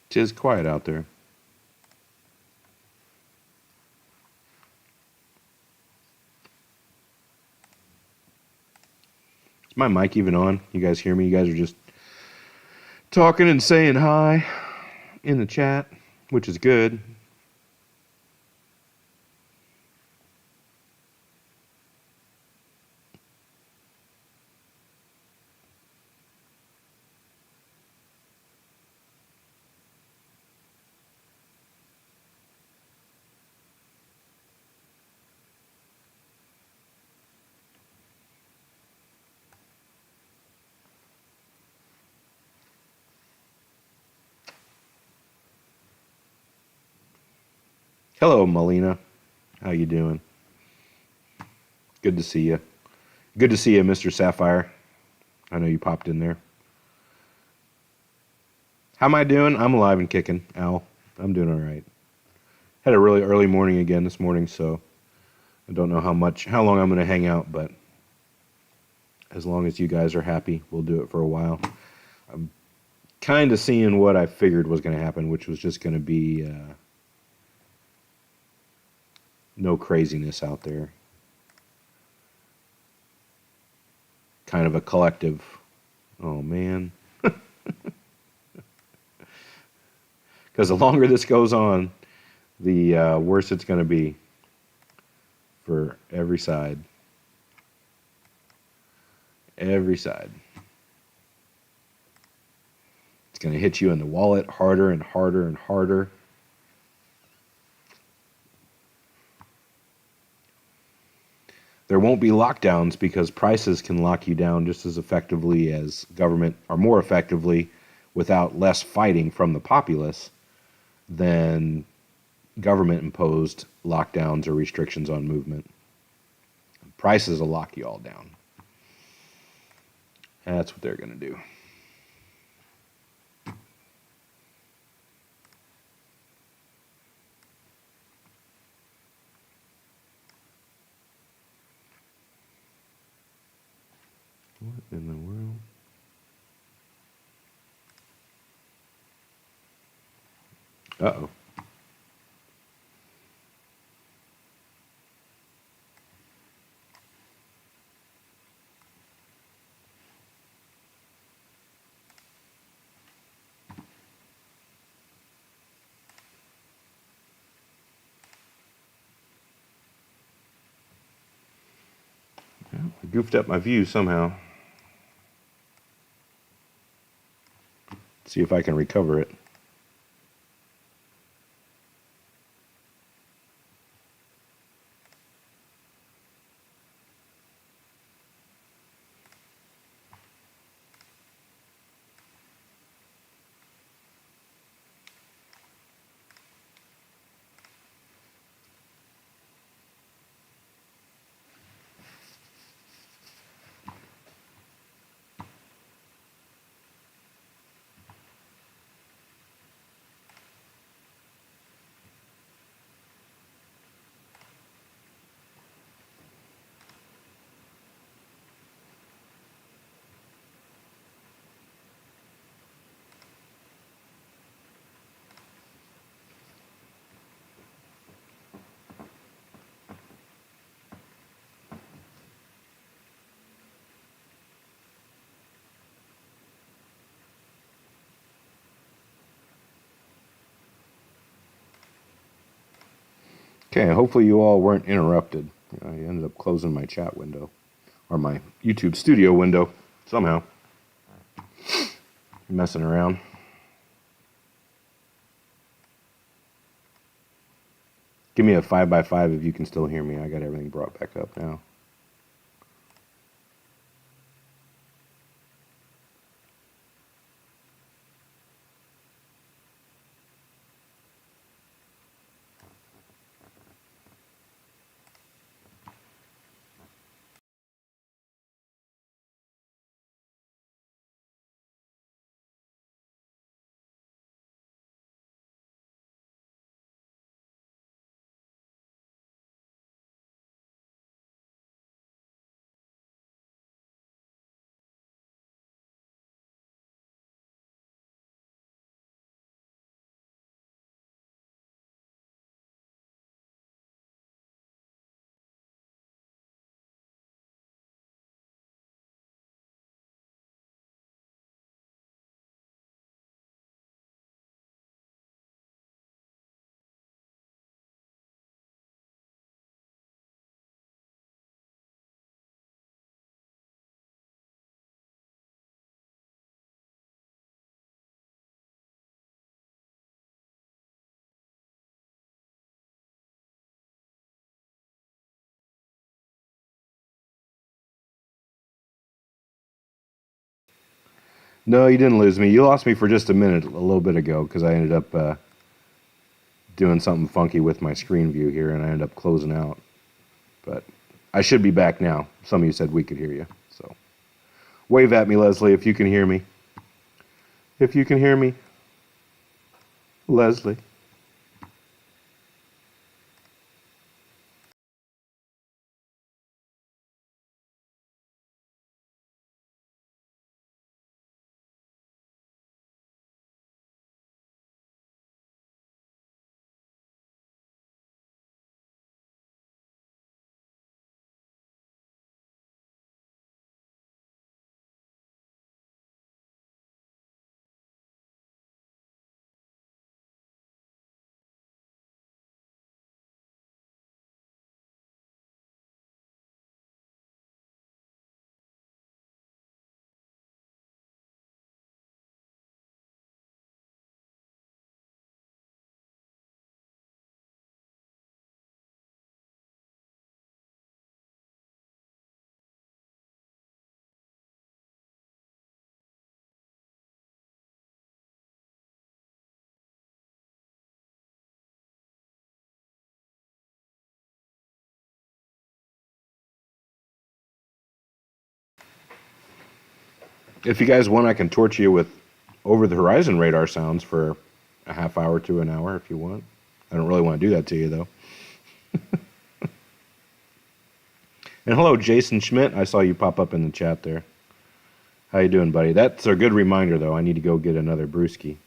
Tis quiet out there. Is my mic even on? You guys hear me? You guys are just talking and saying hi in the chat, which is good. Hello, Melina. How you doing? Good to see you. Good to see you, Mr. Sapphire. I know you popped in there. How am I doing? I'm alive and kicking, Al. I'm doing all right. Had a really early morning again this morning, so I don't know how long I'm going to hang out, but as long as you guys are happy, we'll do it for a while. I'm kind of seeing what I figured was going to happen, which was just going to be no craziness out there. Kind of a collective. Oh, man. Because the longer this goes on, the worse it's going to be for every side. Every side. It's going to hit you in the wallet harder and harder and harder. There won't be lockdowns because prices can lock you down just as effectively as government, or more effectively, without less fighting from the populace than government-imposed lockdowns or restrictions on movement. Prices will lock you all down. That's what they're going to do. What in the world? Uh-oh. I goofed up my view somehow. See if I can recover it. Okay, hopefully you all weren't interrupted. I ended up closing my chat window, or my YouTube studio window, somehow. Messing around. Give me a 5x5 if you can still hear me. I got everything brought back up now. No, you didn't lose me. You lost me for just a minute a little bit ago because I ended up doing something funky with my screen view here, and I ended up closing out. But I should be back now. Some of you said we could hear you. So wave at me, Leslie, if you can hear me. If you can hear me. Leslie. If you guys want, I can torture you with over-the-horizon radar sounds for a half hour to an hour if you want. I don't really want to do that to you, though. And hello, Jason Schmidt. I saw you pop up in the chat there. How you doing, buddy? That's a good reminder, though. I need to go get another brewski.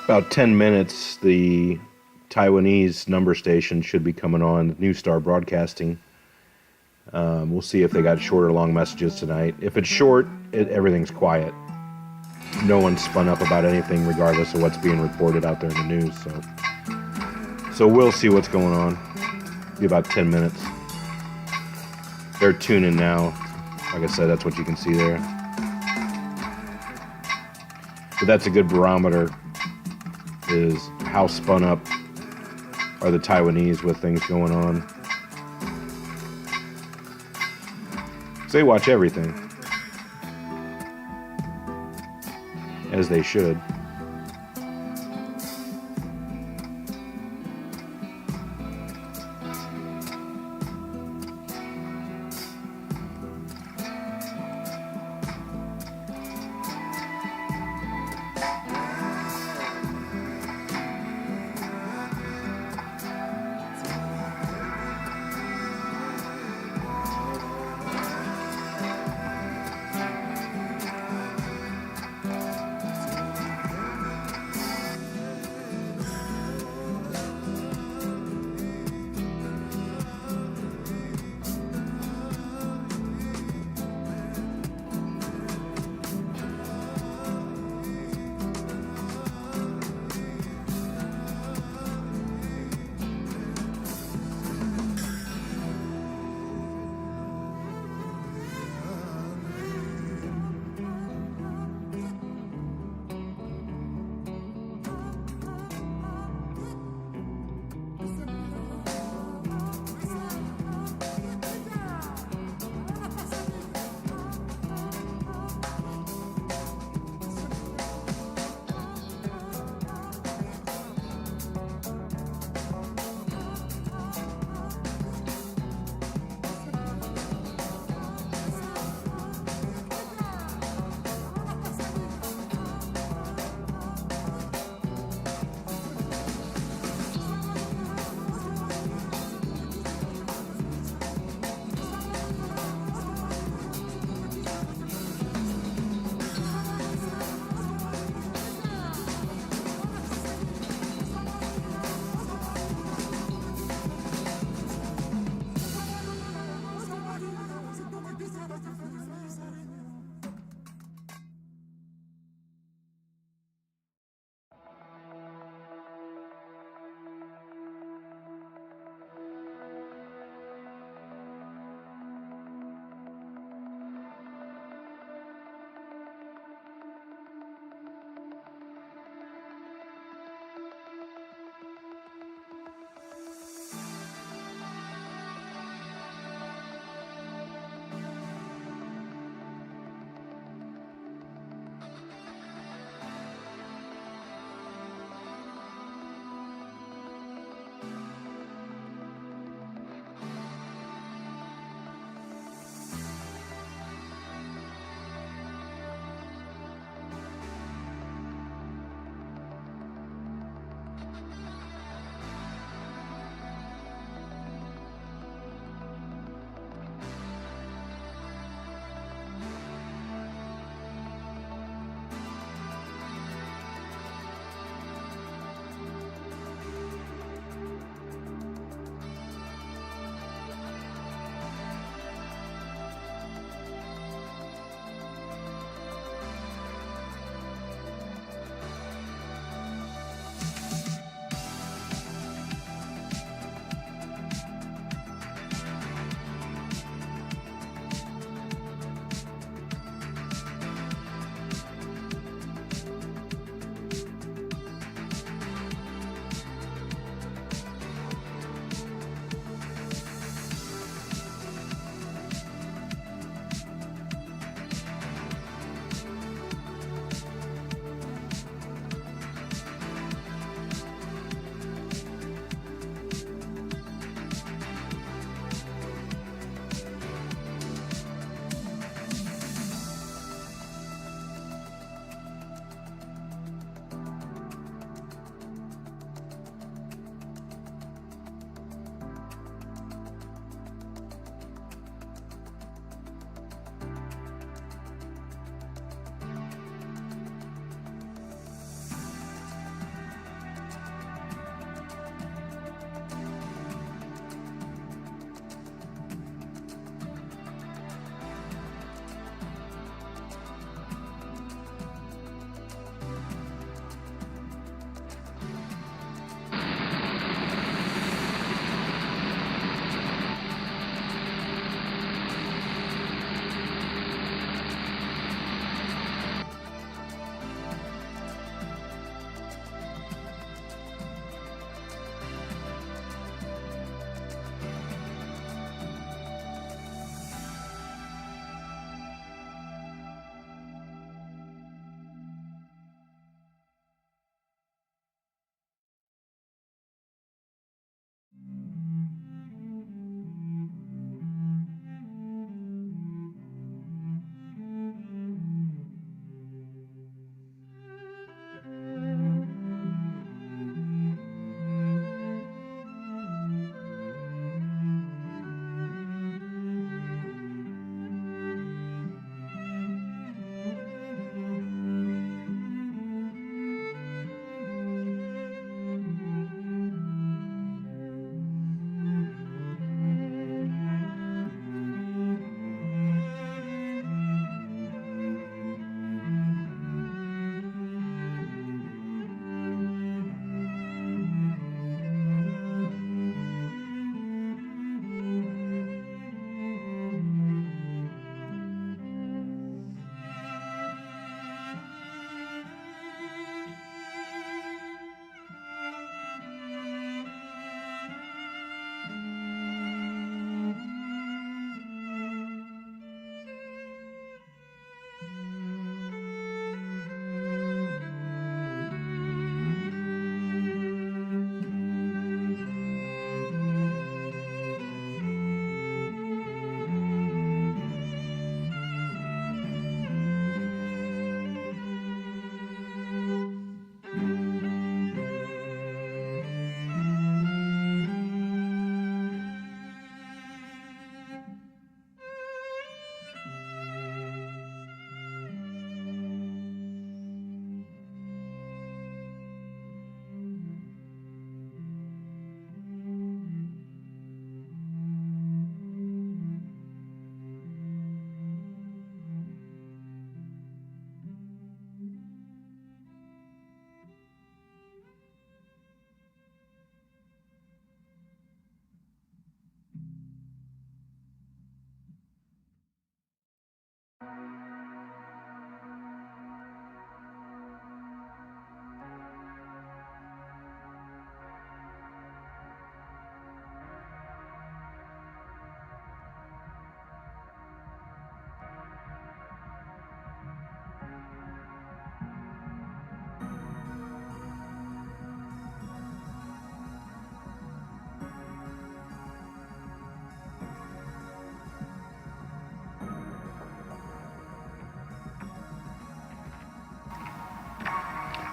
about 10 minutes, the Taiwanese number station should be coming on, New Star Broadcasting. We'll see if they got short or long messages tonight. If it's short, everything's quiet. No one's spun up about anything regardless of what's being reported out there in the news. So we'll see what's going on. Be about 10 minutes. They're tuning now. Like I said, that's what you can see there. But that's a good barometer, is how spun up are the Taiwanese with things going on. So they watch everything, as they should.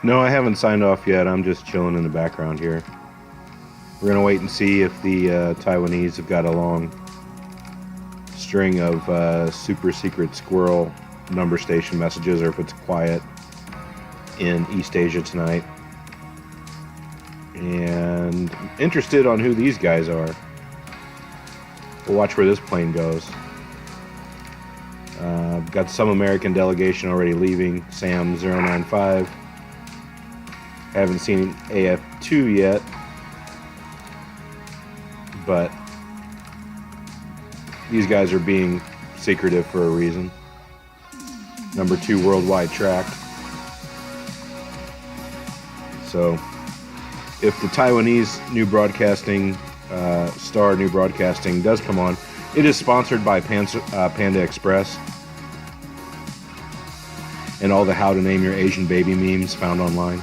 No, I haven't signed off yet. I'm just chilling in the background here. We're gonna wait and see if the Taiwanese have got a long string of super secret squirrel number station messages, or if it's quiet in East Asia tonight. And I'm interested on who these guys are. We'll watch where this plane goes. Got some American delegation already leaving. Sam 095. Haven't seen AF2 yet, but these guys are being secretive for a reason. Number 2 worldwide track. So if the Taiwanese new broadcasting, Star New Broadcasting does come on, it is sponsored by Panda Express and all the how to name your Asian baby memes found online.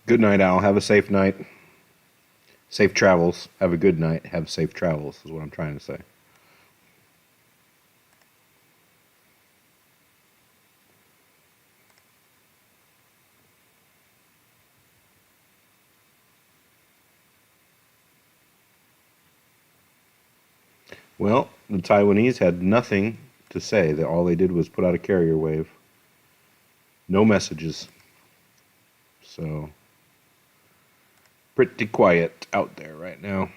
Good night, Al. Have a safe night. Safe travels. Have a good night. Have safe travels, is what I'm trying to say. Well, the Taiwanese had nothing to say. All they did was put out a carrier wave. No messages. So, pretty quiet out there right now.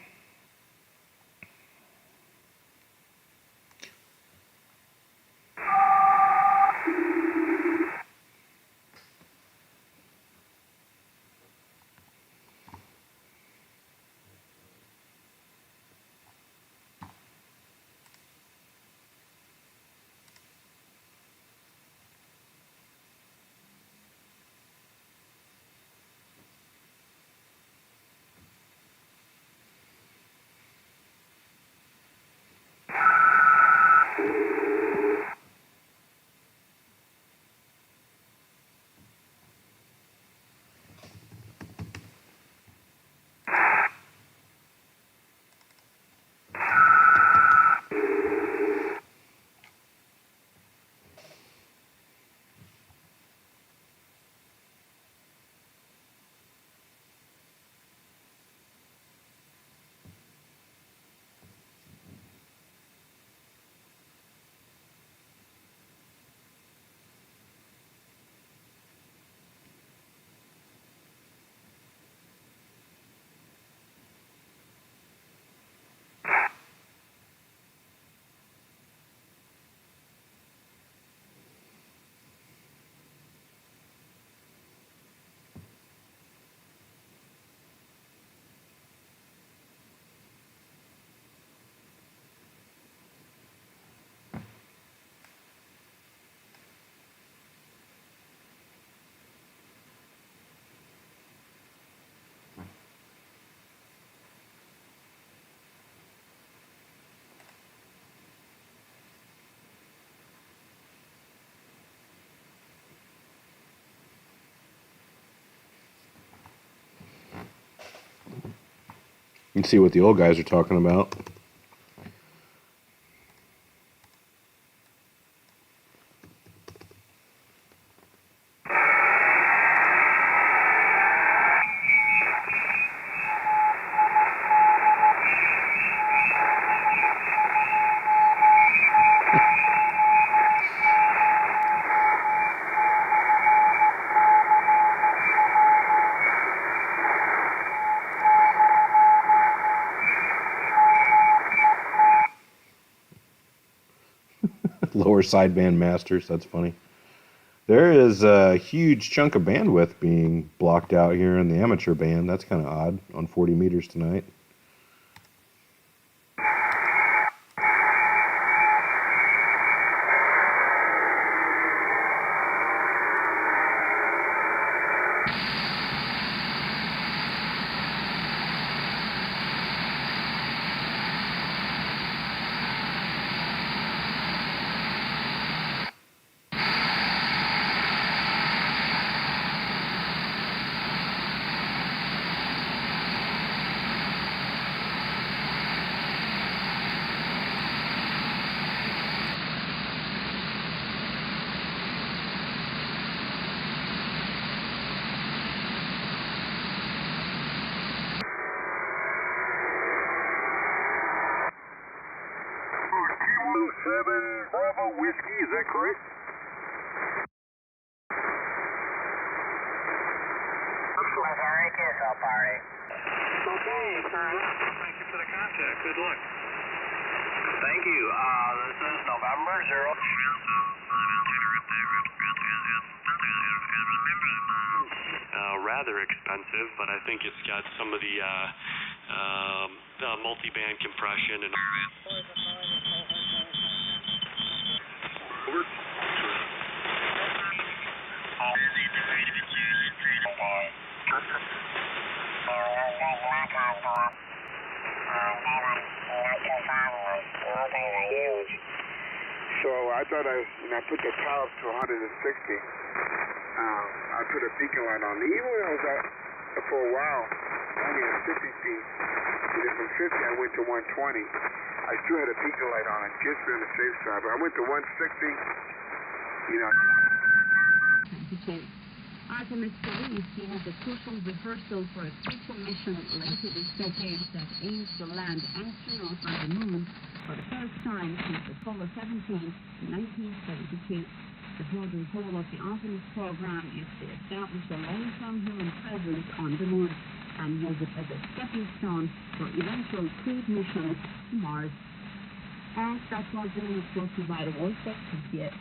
You can see what the old guys are talking about. Lower sideband masters, that's funny. There is a huge chunk of bandwidth being blocked out here in the amateur band. That's kind of odd on 40 meters tonight. Bravo Whiskey, is that correct? Okay, thank you for the contact. Good luck. Thank you. This is November 0. Rather expensive, but I think it's got some of the multi-band compression and. So I thought when I put the power up to 160, I put a beacon light on. The email was that for a while, only at 50 feet. And then from 50, I went to 120. I still had a beacon light on it, just to be on the safe side. But I went to 160, you know. Artemis 3 is seen as a crucial rehearsal for a future mission later this decade that aims to land astronauts on the moon for the first time since Apollo 17 in 1972. The broader goal of the Artemis program is to establish a long-term human presence on the moon and use it as a stepping stone for eventual crewed missions to Mars. And that's what we will brought to you by the World Sector here.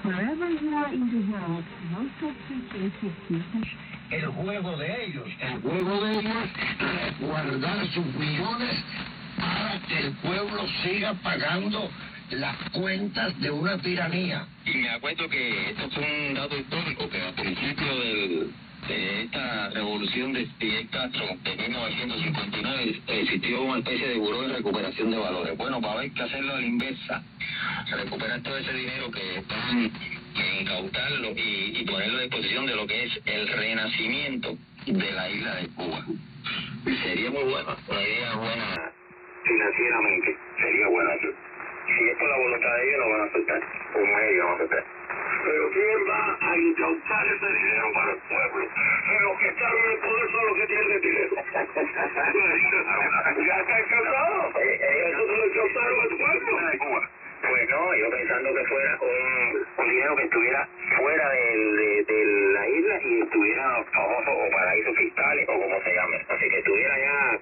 Wherever you are in the world, most of teaching systems. El juego de ellos es guardar sus millones para que el pueblo siga pagando las cuentas de una tiranía. Y me acuerdo que esto fue un dato histórico, que al principio de esta revolución de Fidel Castro de 1959 existió una especie de buró de recuperación de valores. Bueno, va a haber que hacerlo a la inversa, recuperar todo ese dinero que están, incautarlo y ponerlo a disposición de lo que es el renacimiento de la isla de Cuba. Sería muy bueno, una idea buena financieramente, sería bueno eso. Si esto es la voluntad de ellos, lo van a soltar, un medio van a soltar. Pero ¿quién va a incautar ese dinero para el pueblo? Los que están en el poder son los que tienen el dinero. Ya está incautado. Eso se lo incautaron al pueblo. Pues no, yo pensando que fuera un dinero que estuviera fuera de la isla y estuviera famoso o paraísos fiscales o como se llame. Así que estuviera ya...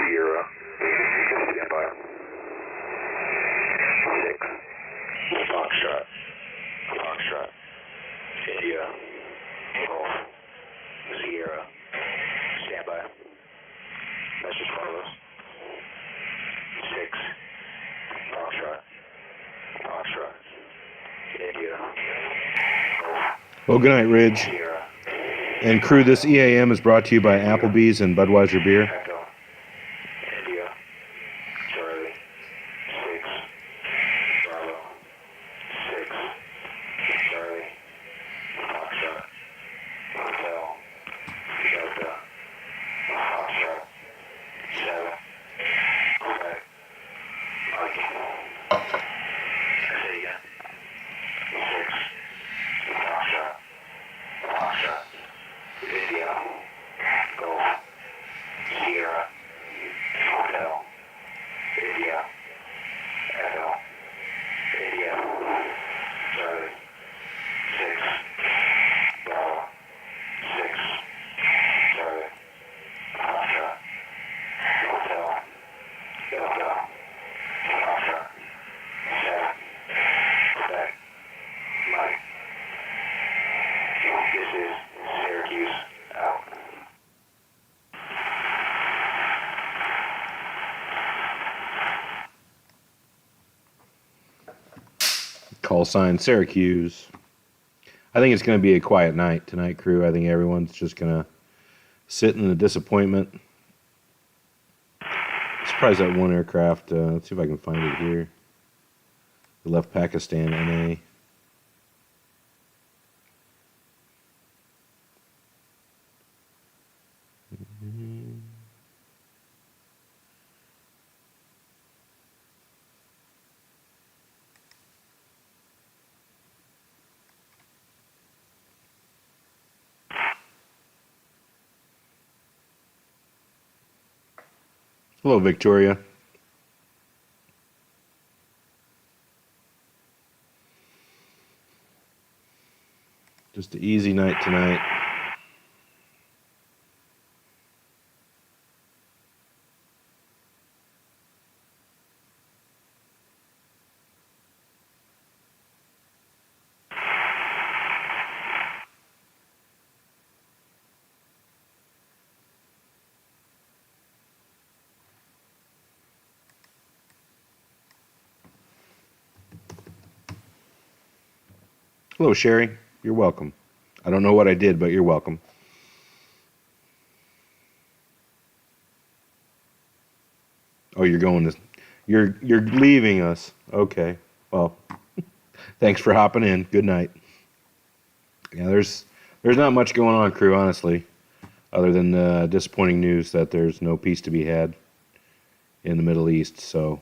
Sierra, stand by. 6, Foxtrot, India, Golf, Sierra, stand by. Message follows. 6, Foxtrot, India, Golf. Well, good night, Ridge. Sierra. And crew, this EAM is brought to you by Applebee's and Budweiser Beer. Echo, India, Charlie, 6, Bravo, 6, Charlie, Foxtrot, Hotel, Delta, Foxtrot, 7, Quebec, Mike. Say again. 6, Foxtrot, India, Golf, Sierra, Hotel, India, Echo, India, Charlie, 6, Bravo, 6, Charlie, Foxtrot, Hotel, Delta, Foxtrot, 7, Quebec, Mike. This is Syracuse out. Call sign Syracuse. I think it's going to be a quiet night tonight, crew. I think everyone's just going to sit in the disappointment. Surprised that one aircraft. Let's see if I can find it here. It left Pakistan NA. Hello, Victoria. Just an easy night tonight. Hello, Sherry. You're welcome. I don't know what I did, but you're welcome. Oh, you're going to... You're leaving us. Okay. Well, thanks for hopping in. Good night. Yeah, there's not much going on, crew, honestly, other than disappointing news that there's no peace to be had in the Middle East. So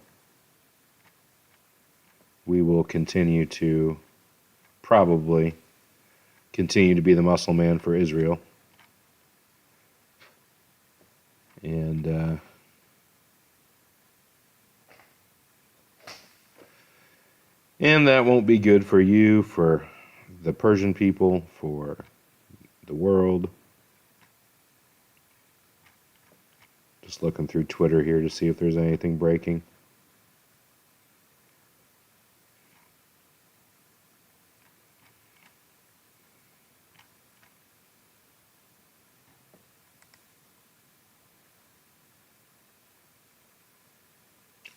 we will continue to probably continue to be the muscle man for Israel. And that won't be good for you, for the Persian people, for the world. Just looking through Twitter here to see if there's anything breaking.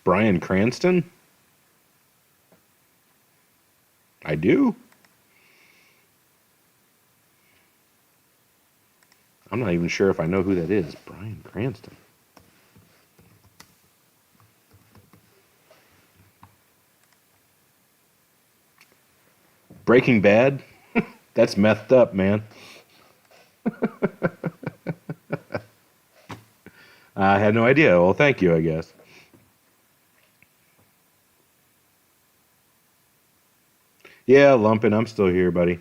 Bryan Cranston? I do? I'm not even sure if I know who that is. Bryan Cranston. Breaking Bad? That's messed up, man. I had no idea. Well, thank you, I guess. Yeah, Lumpin', I'm still here, buddy.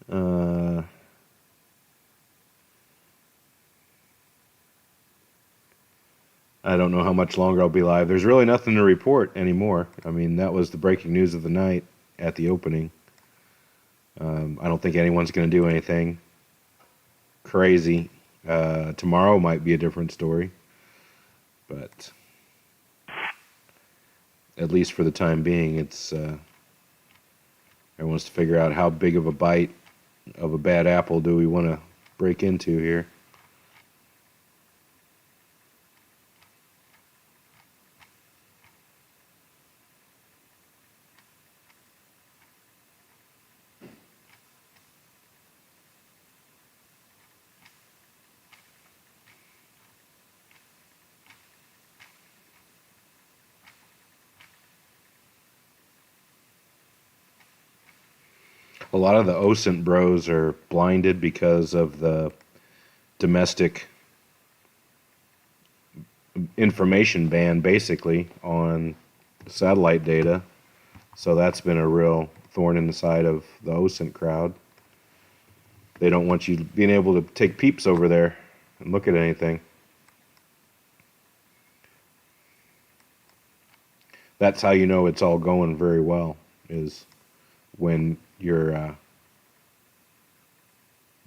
I don't know how much longer I'll be live. There's really nothing to report anymore. I mean, that was the breaking news of the night at the opening. I don't think anyone's going to do anything crazy. Tomorrow might be a different story. But at least for the time being, it's everyone wants to figure out how big of a bite of a bad apple do we want to break into here. A lot of the OSINT bros are blinded because of the domestic information ban, basically, on satellite data. So that's been a real thorn in the side of the OSINT crowd. They don't want you being able to take peeps over there and look at anything. That's how you know it's all going very well, is when you're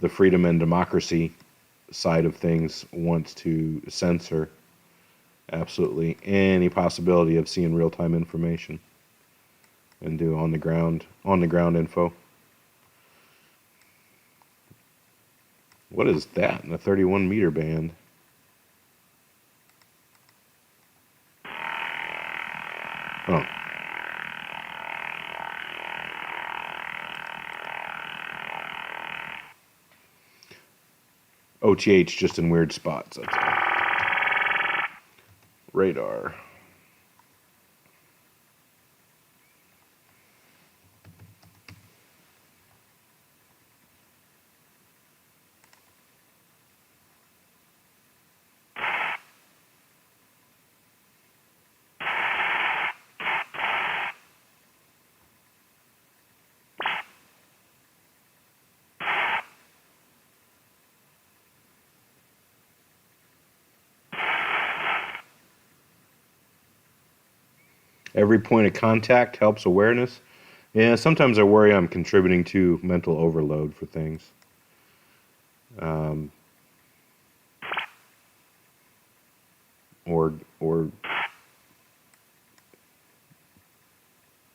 the freedom and democracy side of things wants to censor absolutely any possibility of seeing real-time information and do on the ground info. What is that in a 31 meter band? Oh. OTH just in weird spots. That's all. Radar. Every point of contact helps awareness. Yeah, sometimes I worry I'm contributing to mental overload for things. Or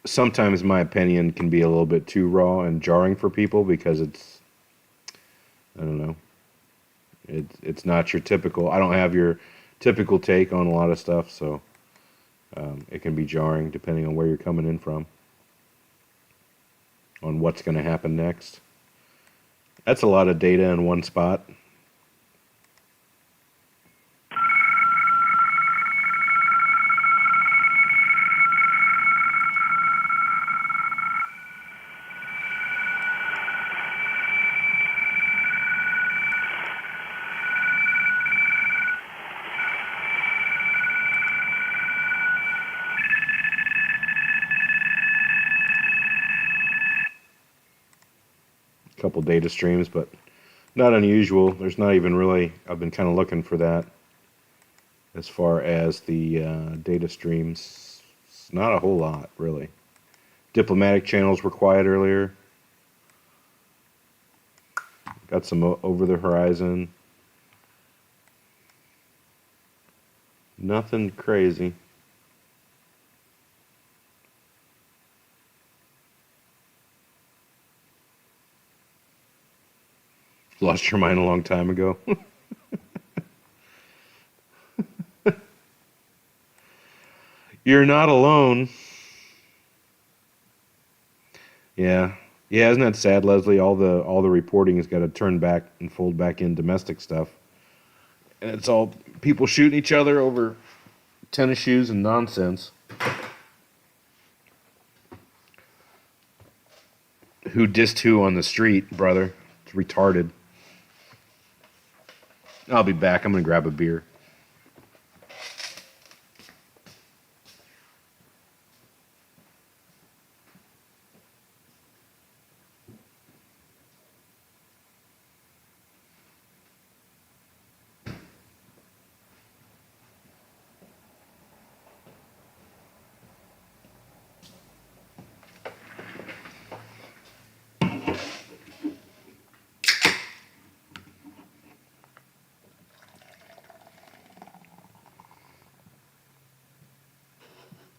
sometimes my opinion can be a little bit too raw and jarring for people because it's, I don't know, it's not your typical, I don't have your typical take on a lot of stuff, so it can be jarring depending on where you're coming in from, on what's going to happen next. That's a lot of data in one spot. Couple data streams, but not unusual. There's not even really, I've been kind of looking for that as far as the data streams. It's not a whole lot, really. Diplomatic channels were quiet earlier. Got some over the horizon. Nothing crazy. Lost your mind a long time ago. You're not alone. Yeah. Yeah, isn't that sad, Leslie? All the reporting has got to turn back and fold back in domestic stuff. And it's all people shooting each other over tennis shoes and nonsense. Who dissed who on the street, brother? It's retarded. I'll be back. I'm going to grab a beer.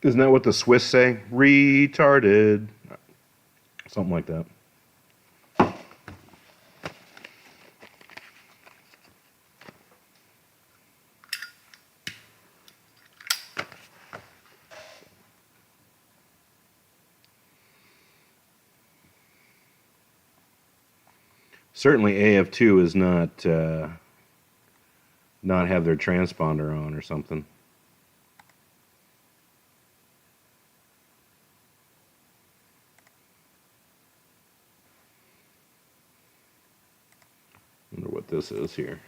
Isn't that what the Swiss say? Retarded. Something like that. Certainly AF2 is not have their transponder on or something. Wonder what this is here.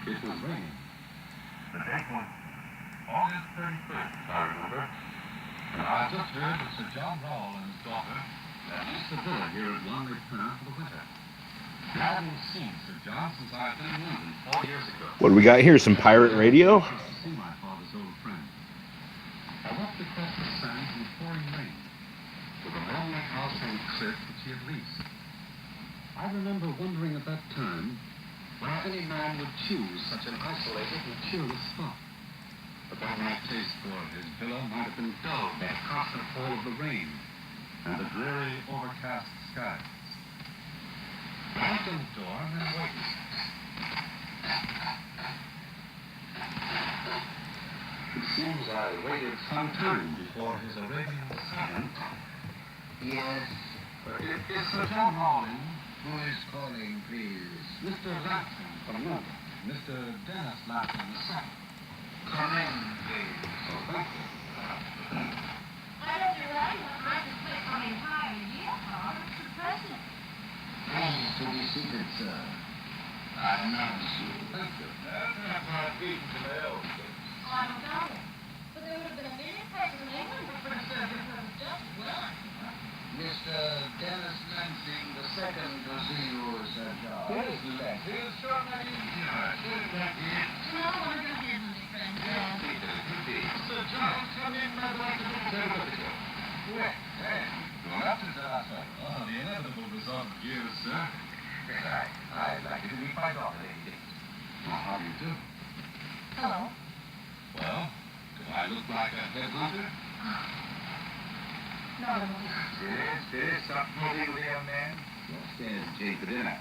It was raining. The date was August 31st, I remember. And I just heard that Sir John Rawle and his daughter had leased a villa here at Longley Town for the winter. I hadn't seen Sir John since I had been in London 4 years ago. What do we got here? Some pirate radio? I used to see my father's old friend. I walked across the sands in the pouring rain to the lonely house on the cliff which he had leased. I remember wondering at that time why any man would choose such an isolated and cheerless spot. But that my taste for his villa might have been dulled by the constant fall of the rain and the dreary, overcast skies. I opened the door and then waited. It seems I waited some time before his Arabian servant. Yes. It's Sir John Rowling. Who is calling, please? Mr. Lampton from London. Mr. Dennis Lampton II. Come in, please. Oh, thank you. I don't realize what might have spent an entire year for, Mr. President. Please to be seated, sir. I announce you. Thank you. Oh, I don't doubt it. But there would have been a million person in England before the subject was just well. Mr. Dennis Lansing II to see you, Sir John. Yes, Lansing. Sure, not easier. No wonder heavenly friend, John. Sir John, come in, my boy, to Geopolitical. Well, hey, going up to the last one. Oh, the inevitable result of years, sir. Yes, I'd like you to meet my daughter, lady. Well, how do you do? Hello. Well, do I look like a headhunter? No, I don't. Yes, something with the young man. Upstairs and change for dinner.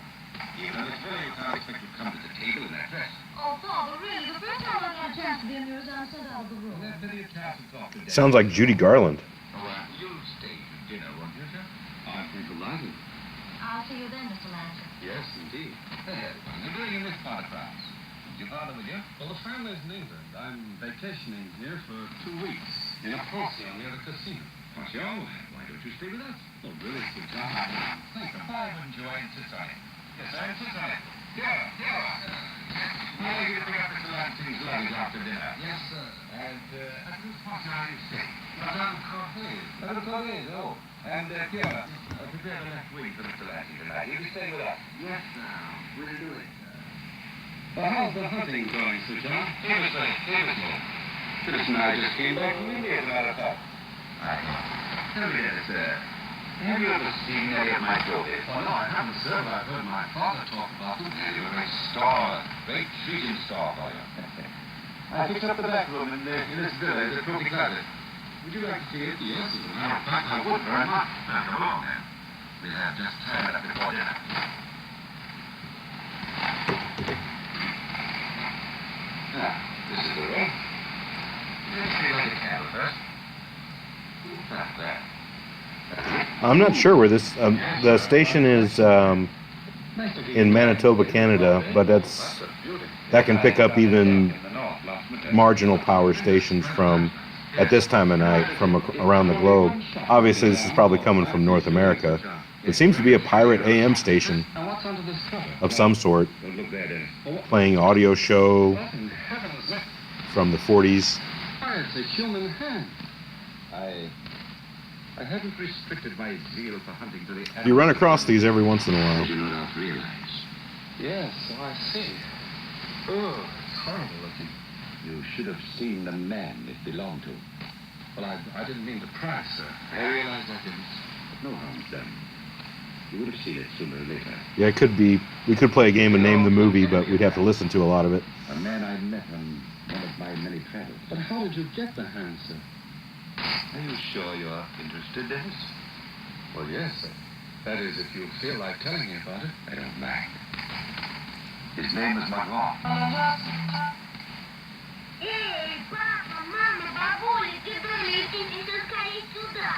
Even on this very, I can't expect you to come to the table in that dress. Oh, Father, really, the first time I got a chance to be in here is I sent out of the room. There's plenty of chance to talk to Dad. Sounds like Judy Garland. Oh, you'll stay for dinner, won't you, sir? I think delighted. I'll see you then, Mr. Lansing. Yes, indeed. You're doing in this part of France. Is your father with you? Well, the family's in England. I'm vacationing here for 2 weeks in a pension near the casino. Pension? Why don't you stay with us? Oh, really, Sir John? Think of it. I wouldn't you insist on it? Yes, I insist on it. Here. I'll give you up Mr. Lansing's luggage after dinner. Yes, sir. And at whose pension are you staying? Madame Corvée. Madame Corvée, oh. And Kiara, prepare the left wing for Mr. Lansing tonight. He'll be staying with us. Yes, sir. We'll do it, sir. Well, how's the hunting going, Sir John? Famously. Phyllis and I just came back from India, as a matter of fact. Tell me this, sir. Have you ever seen any of my trophies? Oh, no, I haven't, sir, but I've heard my father talk about them. You're a great Great treating star for you. I fixed up the back room in this villa, the trophy closet. Would you like to see it? Yes, as a matter of fact, I would very much. Now, come along, then. We have just time enough before dinner. This is the room. Let's see like a candle first. There. I'm not sure where this. The station is in Manitoba, Canada, but that can pick up even marginal power stations from at this time of night from around the globe. Obviously, this is probably coming from North America. It seems to be a pirate AM station of some sort, playing audio show from the 40s. It's a human hand. I haven't restricted my zeal for hunting to the... You run across these every once in a while. I do no doubt realize. Yes, so I see. Oh, it's horrible looking. You should have seen the man it belonged to. Well, I didn't mean to pry, sir. I realize I didn't. But no harm's done. You would have seen it sooner or later. Yeah, it could be. We could play a game and name the movie, but we'd have to listen to a lot of it. A man I met on one of my many travels. But how did you get the hand, sir? Are you sure you're interested, Dennis? Well, yes, sir. That is, if you feel like telling me about it. I don't mind. His name is Macron. Эй, папа, мама, бабуля, ты долетите скорее сюда.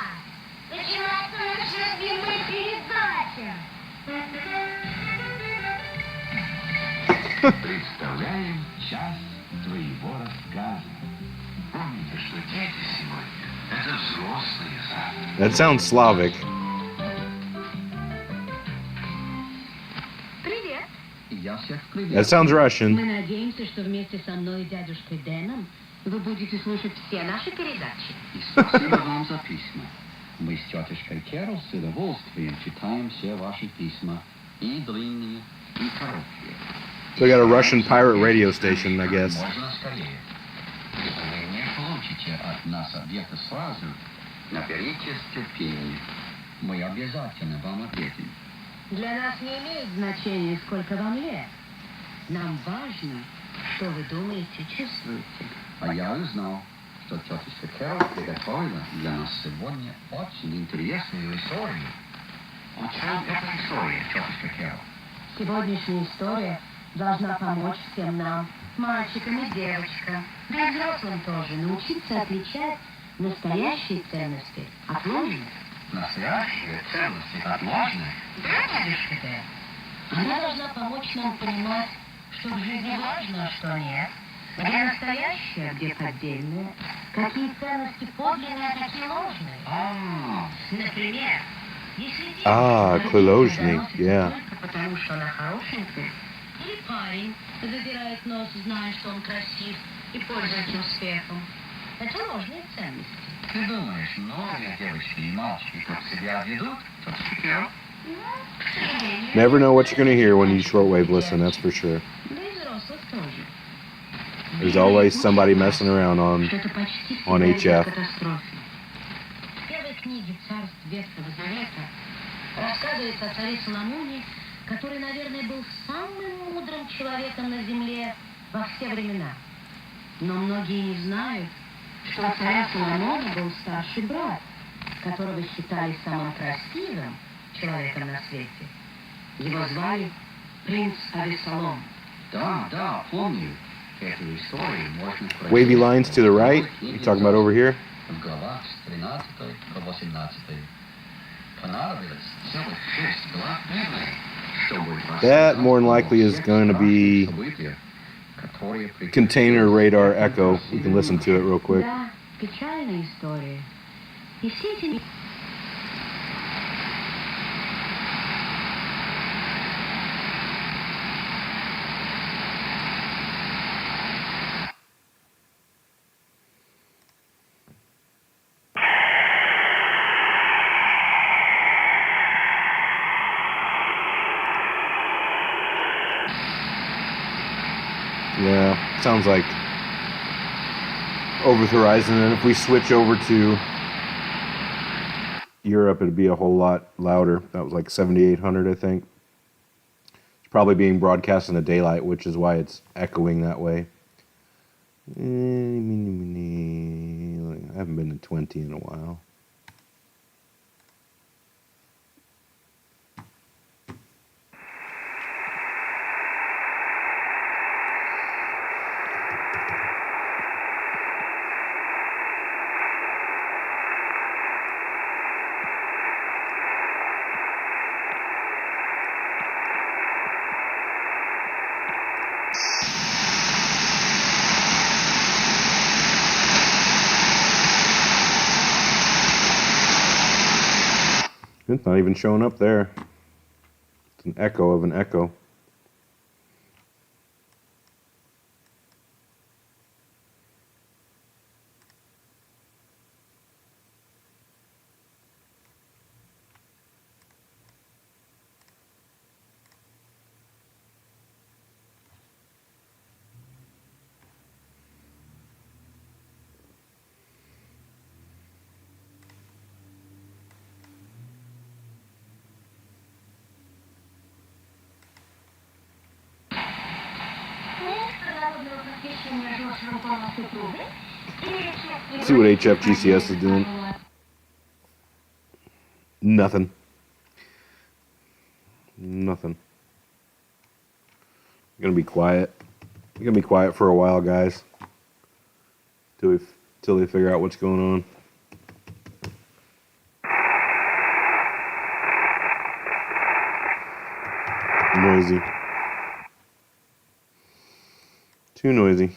Начинается наша любимая передача. Представляем час твоего рассказа. Помните, что дети сегодня — это взрослые завтра. That sounds Slavic. Привет. Я всех привет. That sounds Russian. Мы надеемся, что вместе со мной и дядюшкой Дэном вы будете слушать все наши передачи. И спасибо вам за письма. Мы с тетушкой Кэрол с удовольствием читаем все ваши письма. И длинные, и короткие. They got a Russian pirate radio station, I guess. Можно скорее. Если вы не получите от нас ответа сразу, наберитесь терпения. Мы обязательно вам ответим. Для нас не имеет значения, сколько вам лет. Нам важно, что вы думаете и чувствуете. А я узнал, что тетушка Кэрол приготовила для нас сегодня очень интересную историю. О чем эта история, тетушка Кэрол? Сегодняшняя история должна помочь всем нам, мальчикам и девочкам, да и взрослым тоже, научиться отличать настоящие ценности от ложных. Настоящие ценности от ложных? Да, дядюшка Дэн. Она должна помочь нам понимать, что в жизни важно, а что нет, где настоящее, а где поддельное, какие ценности подлинные, а какие ложные. Например, если Клеложник, yeah. только потому, что она хорошенькая, или парень задирает нос, зная, что он красив и пользуется успехом. Это ложные ценности. Ты думаешь, многие девочки и мальчики как себя ведут, тот шпион? Never know what you're going to hear when you shortwave listen, that's for sure. Да и взрослых тоже. There's always somebody messing around on HF. В первой книге «Царств Ветхого Завета» рассказывается о царе Соломоне, который, наверное, был самым мудрым человеком на земле во все времена. Но многие не знают, что у царя Соломона был старший брат, которого считали самым красивым человеком на свете. Его звали принц Авесолом. Да, помню. Эту историю можно прочесть. Wavy lines to the right? You talking about over here? В главах с 13 по 18. Понадобилось целых 6 глав Библии, чтобы That more than likely is going to be container radar echo. You can listen to it real quick. Да, печальная история. И все эти... Yeah, sounds like over the horizon. And if we switch over to Europe, it'd be a whole lot louder. That was like 7,800, I think. It's probably being broadcast in the daylight, which is why it's echoing that way. I haven't been to 20 in a while. It's not even showing up there. It's an echo of an echo. See what HFGCS is doing. Nothing. Nothing. I'm gonna be quiet. I'm gonna be quiet for a while, guys. Till they figure out what's going on. Noisy. Too noisy.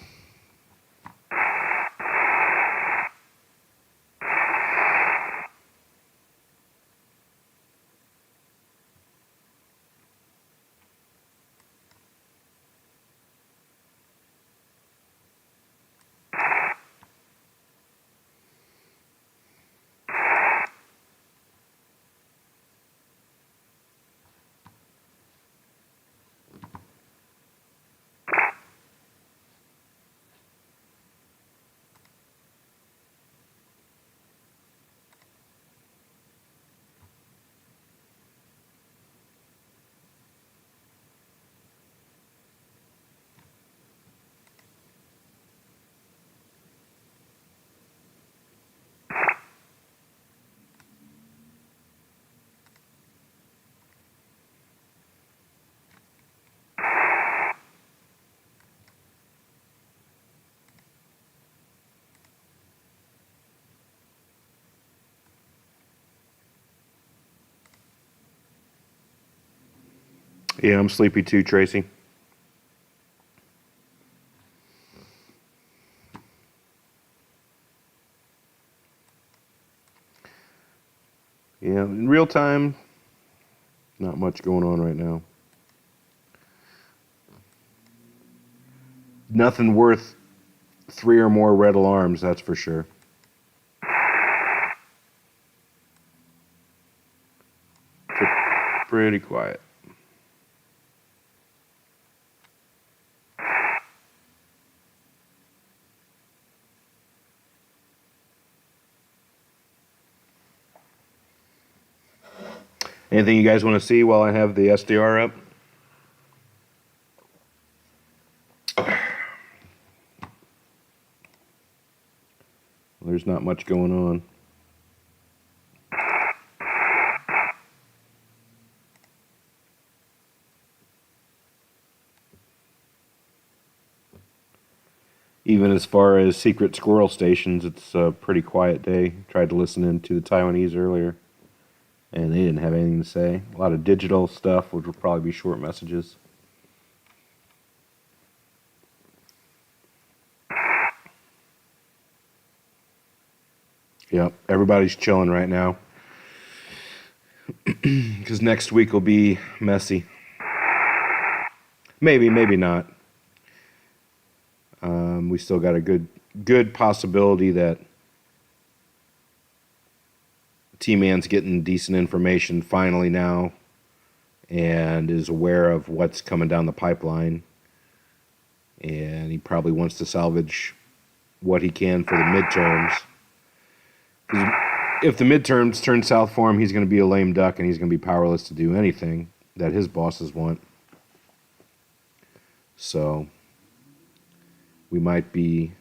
Yeah, I'm sleepy too, Tracy. Yeah, in real time, not much going on right now. Nothing worth 3 or more red alarms, that's for sure. Pretty quiet. Anything you guys want to see while I have the SDR up? There's not much going on. Even as far as secret squirrel stations, it's a pretty quiet day. Tried to listen in to the Taiwanese earlier, and they didn't have anything to say. A lot of digital stuff, which will probably be short messages. Yep, everybody's chilling right now. Because next week will be messy. Maybe, maybe not. We still got a good possibility that T-Man's getting decent information finally now and is aware of what's coming down the pipeline. And he probably wants to salvage what he can for the midterms. If the midterms turn south for him, he's going to be a lame duck and he's going to be powerless to do anything that his bosses want. So we might be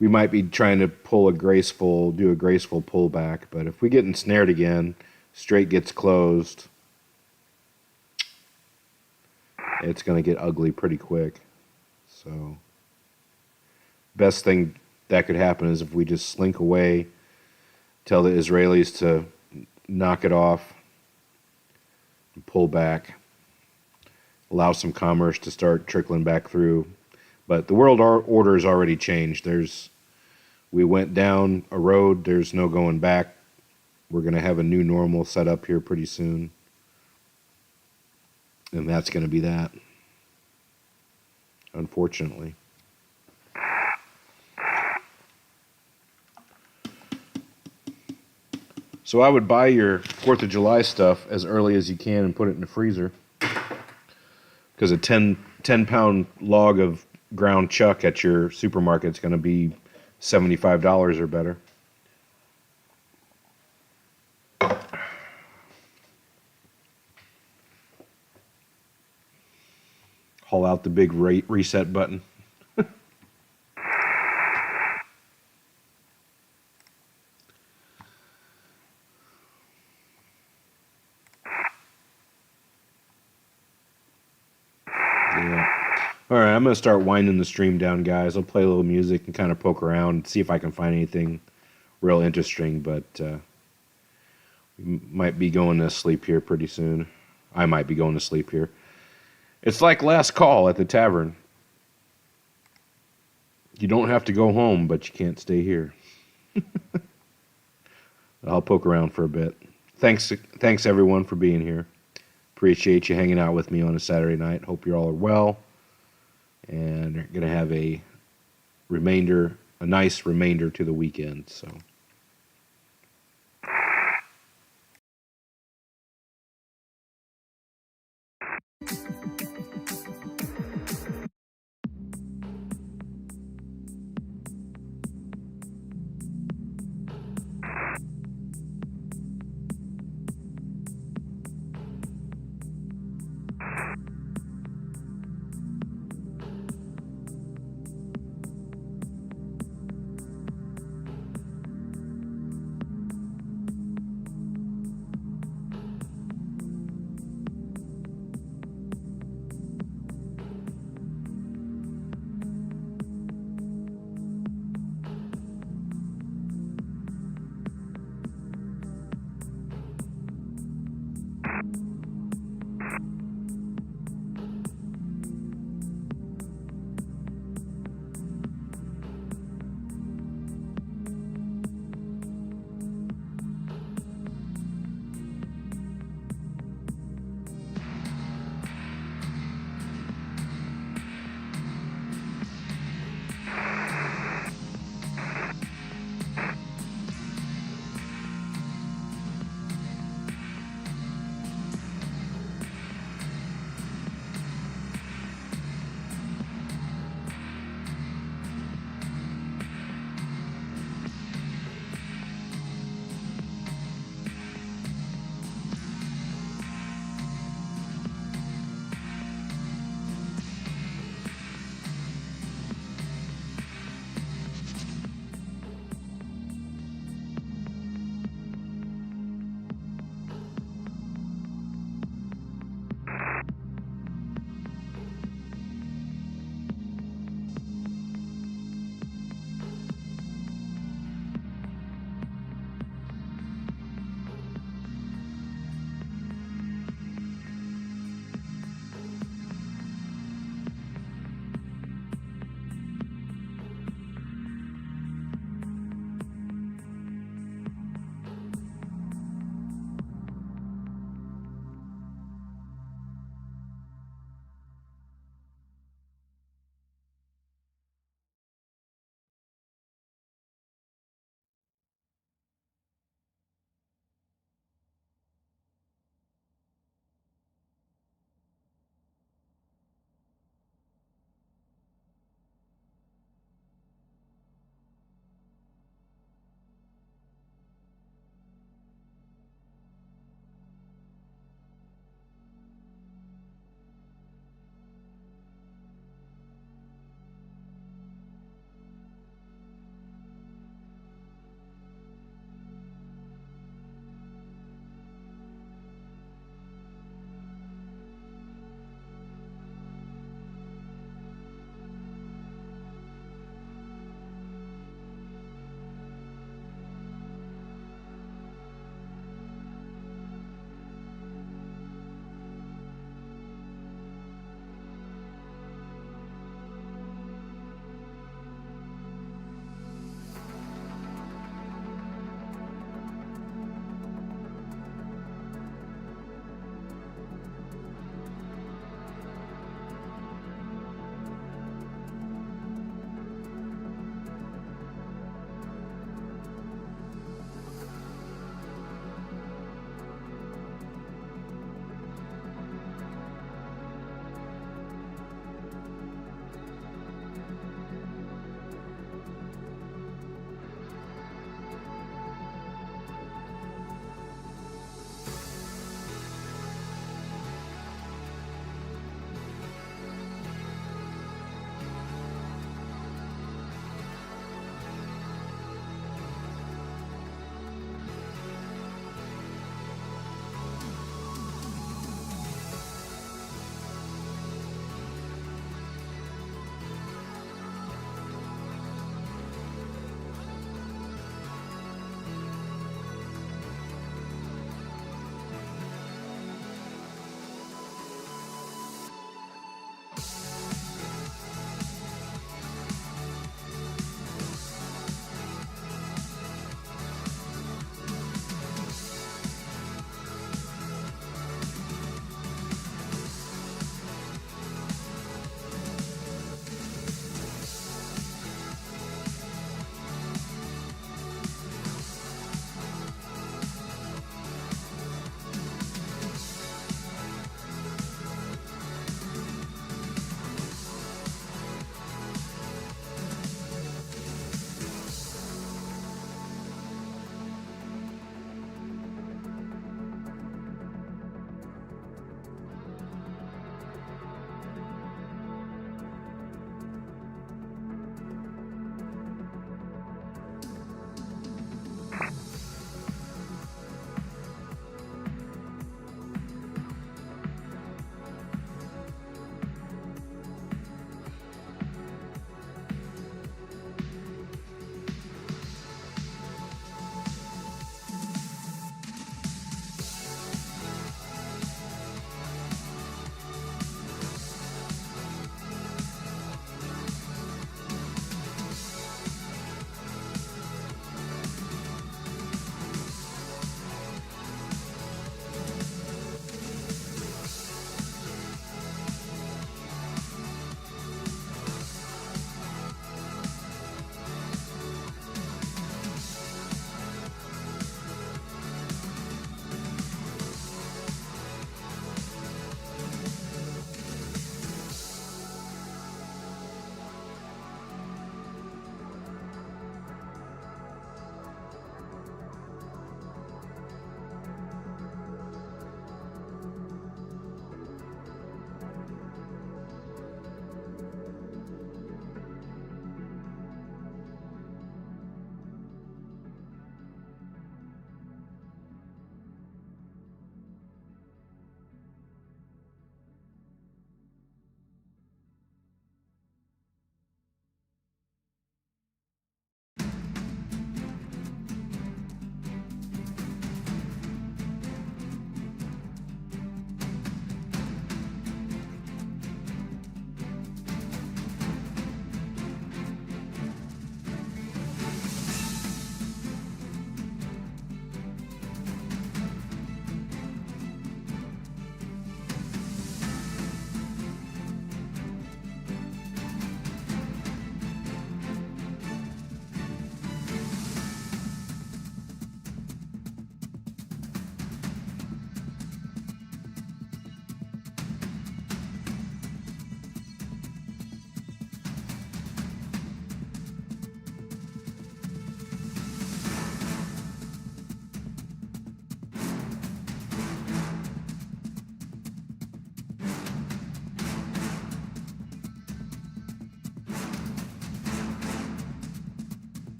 trying to do a graceful pullback, but if we get ensnared again, Strait gets closed, it's going to get ugly pretty quick. So best thing that could happen is if we just slink away, tell the Israelis to knock it off, and pull back, allow some commerce to start trickling back through. But the world order has already changed. We went down a road, there's no going back. We're going to have a new normal set up here pretty soon. And that's going to be that, unfortunately. So I would buy your 4th of July stuff as early as you can and put it in the freezer. Because a 10-pound log of ground chuck at your supermarket is going to be $75 or better. Haul out the big reset button. All right, I'm going to start winding the stream down, guys. I'll play a little music and kind of poke around and see if I can find anything real interesting, but we might be going to sleep here pretty soon. I might be going to sleep here. It's like last call at the tavern. You don't have to go home, but you can't stay here. I'll poke around for a bit. Thanks everyone for being here. Appreciate you hanging out with me on a Saturday night. Hope you all are well. And are going to have a nice remainder to the weekend. So.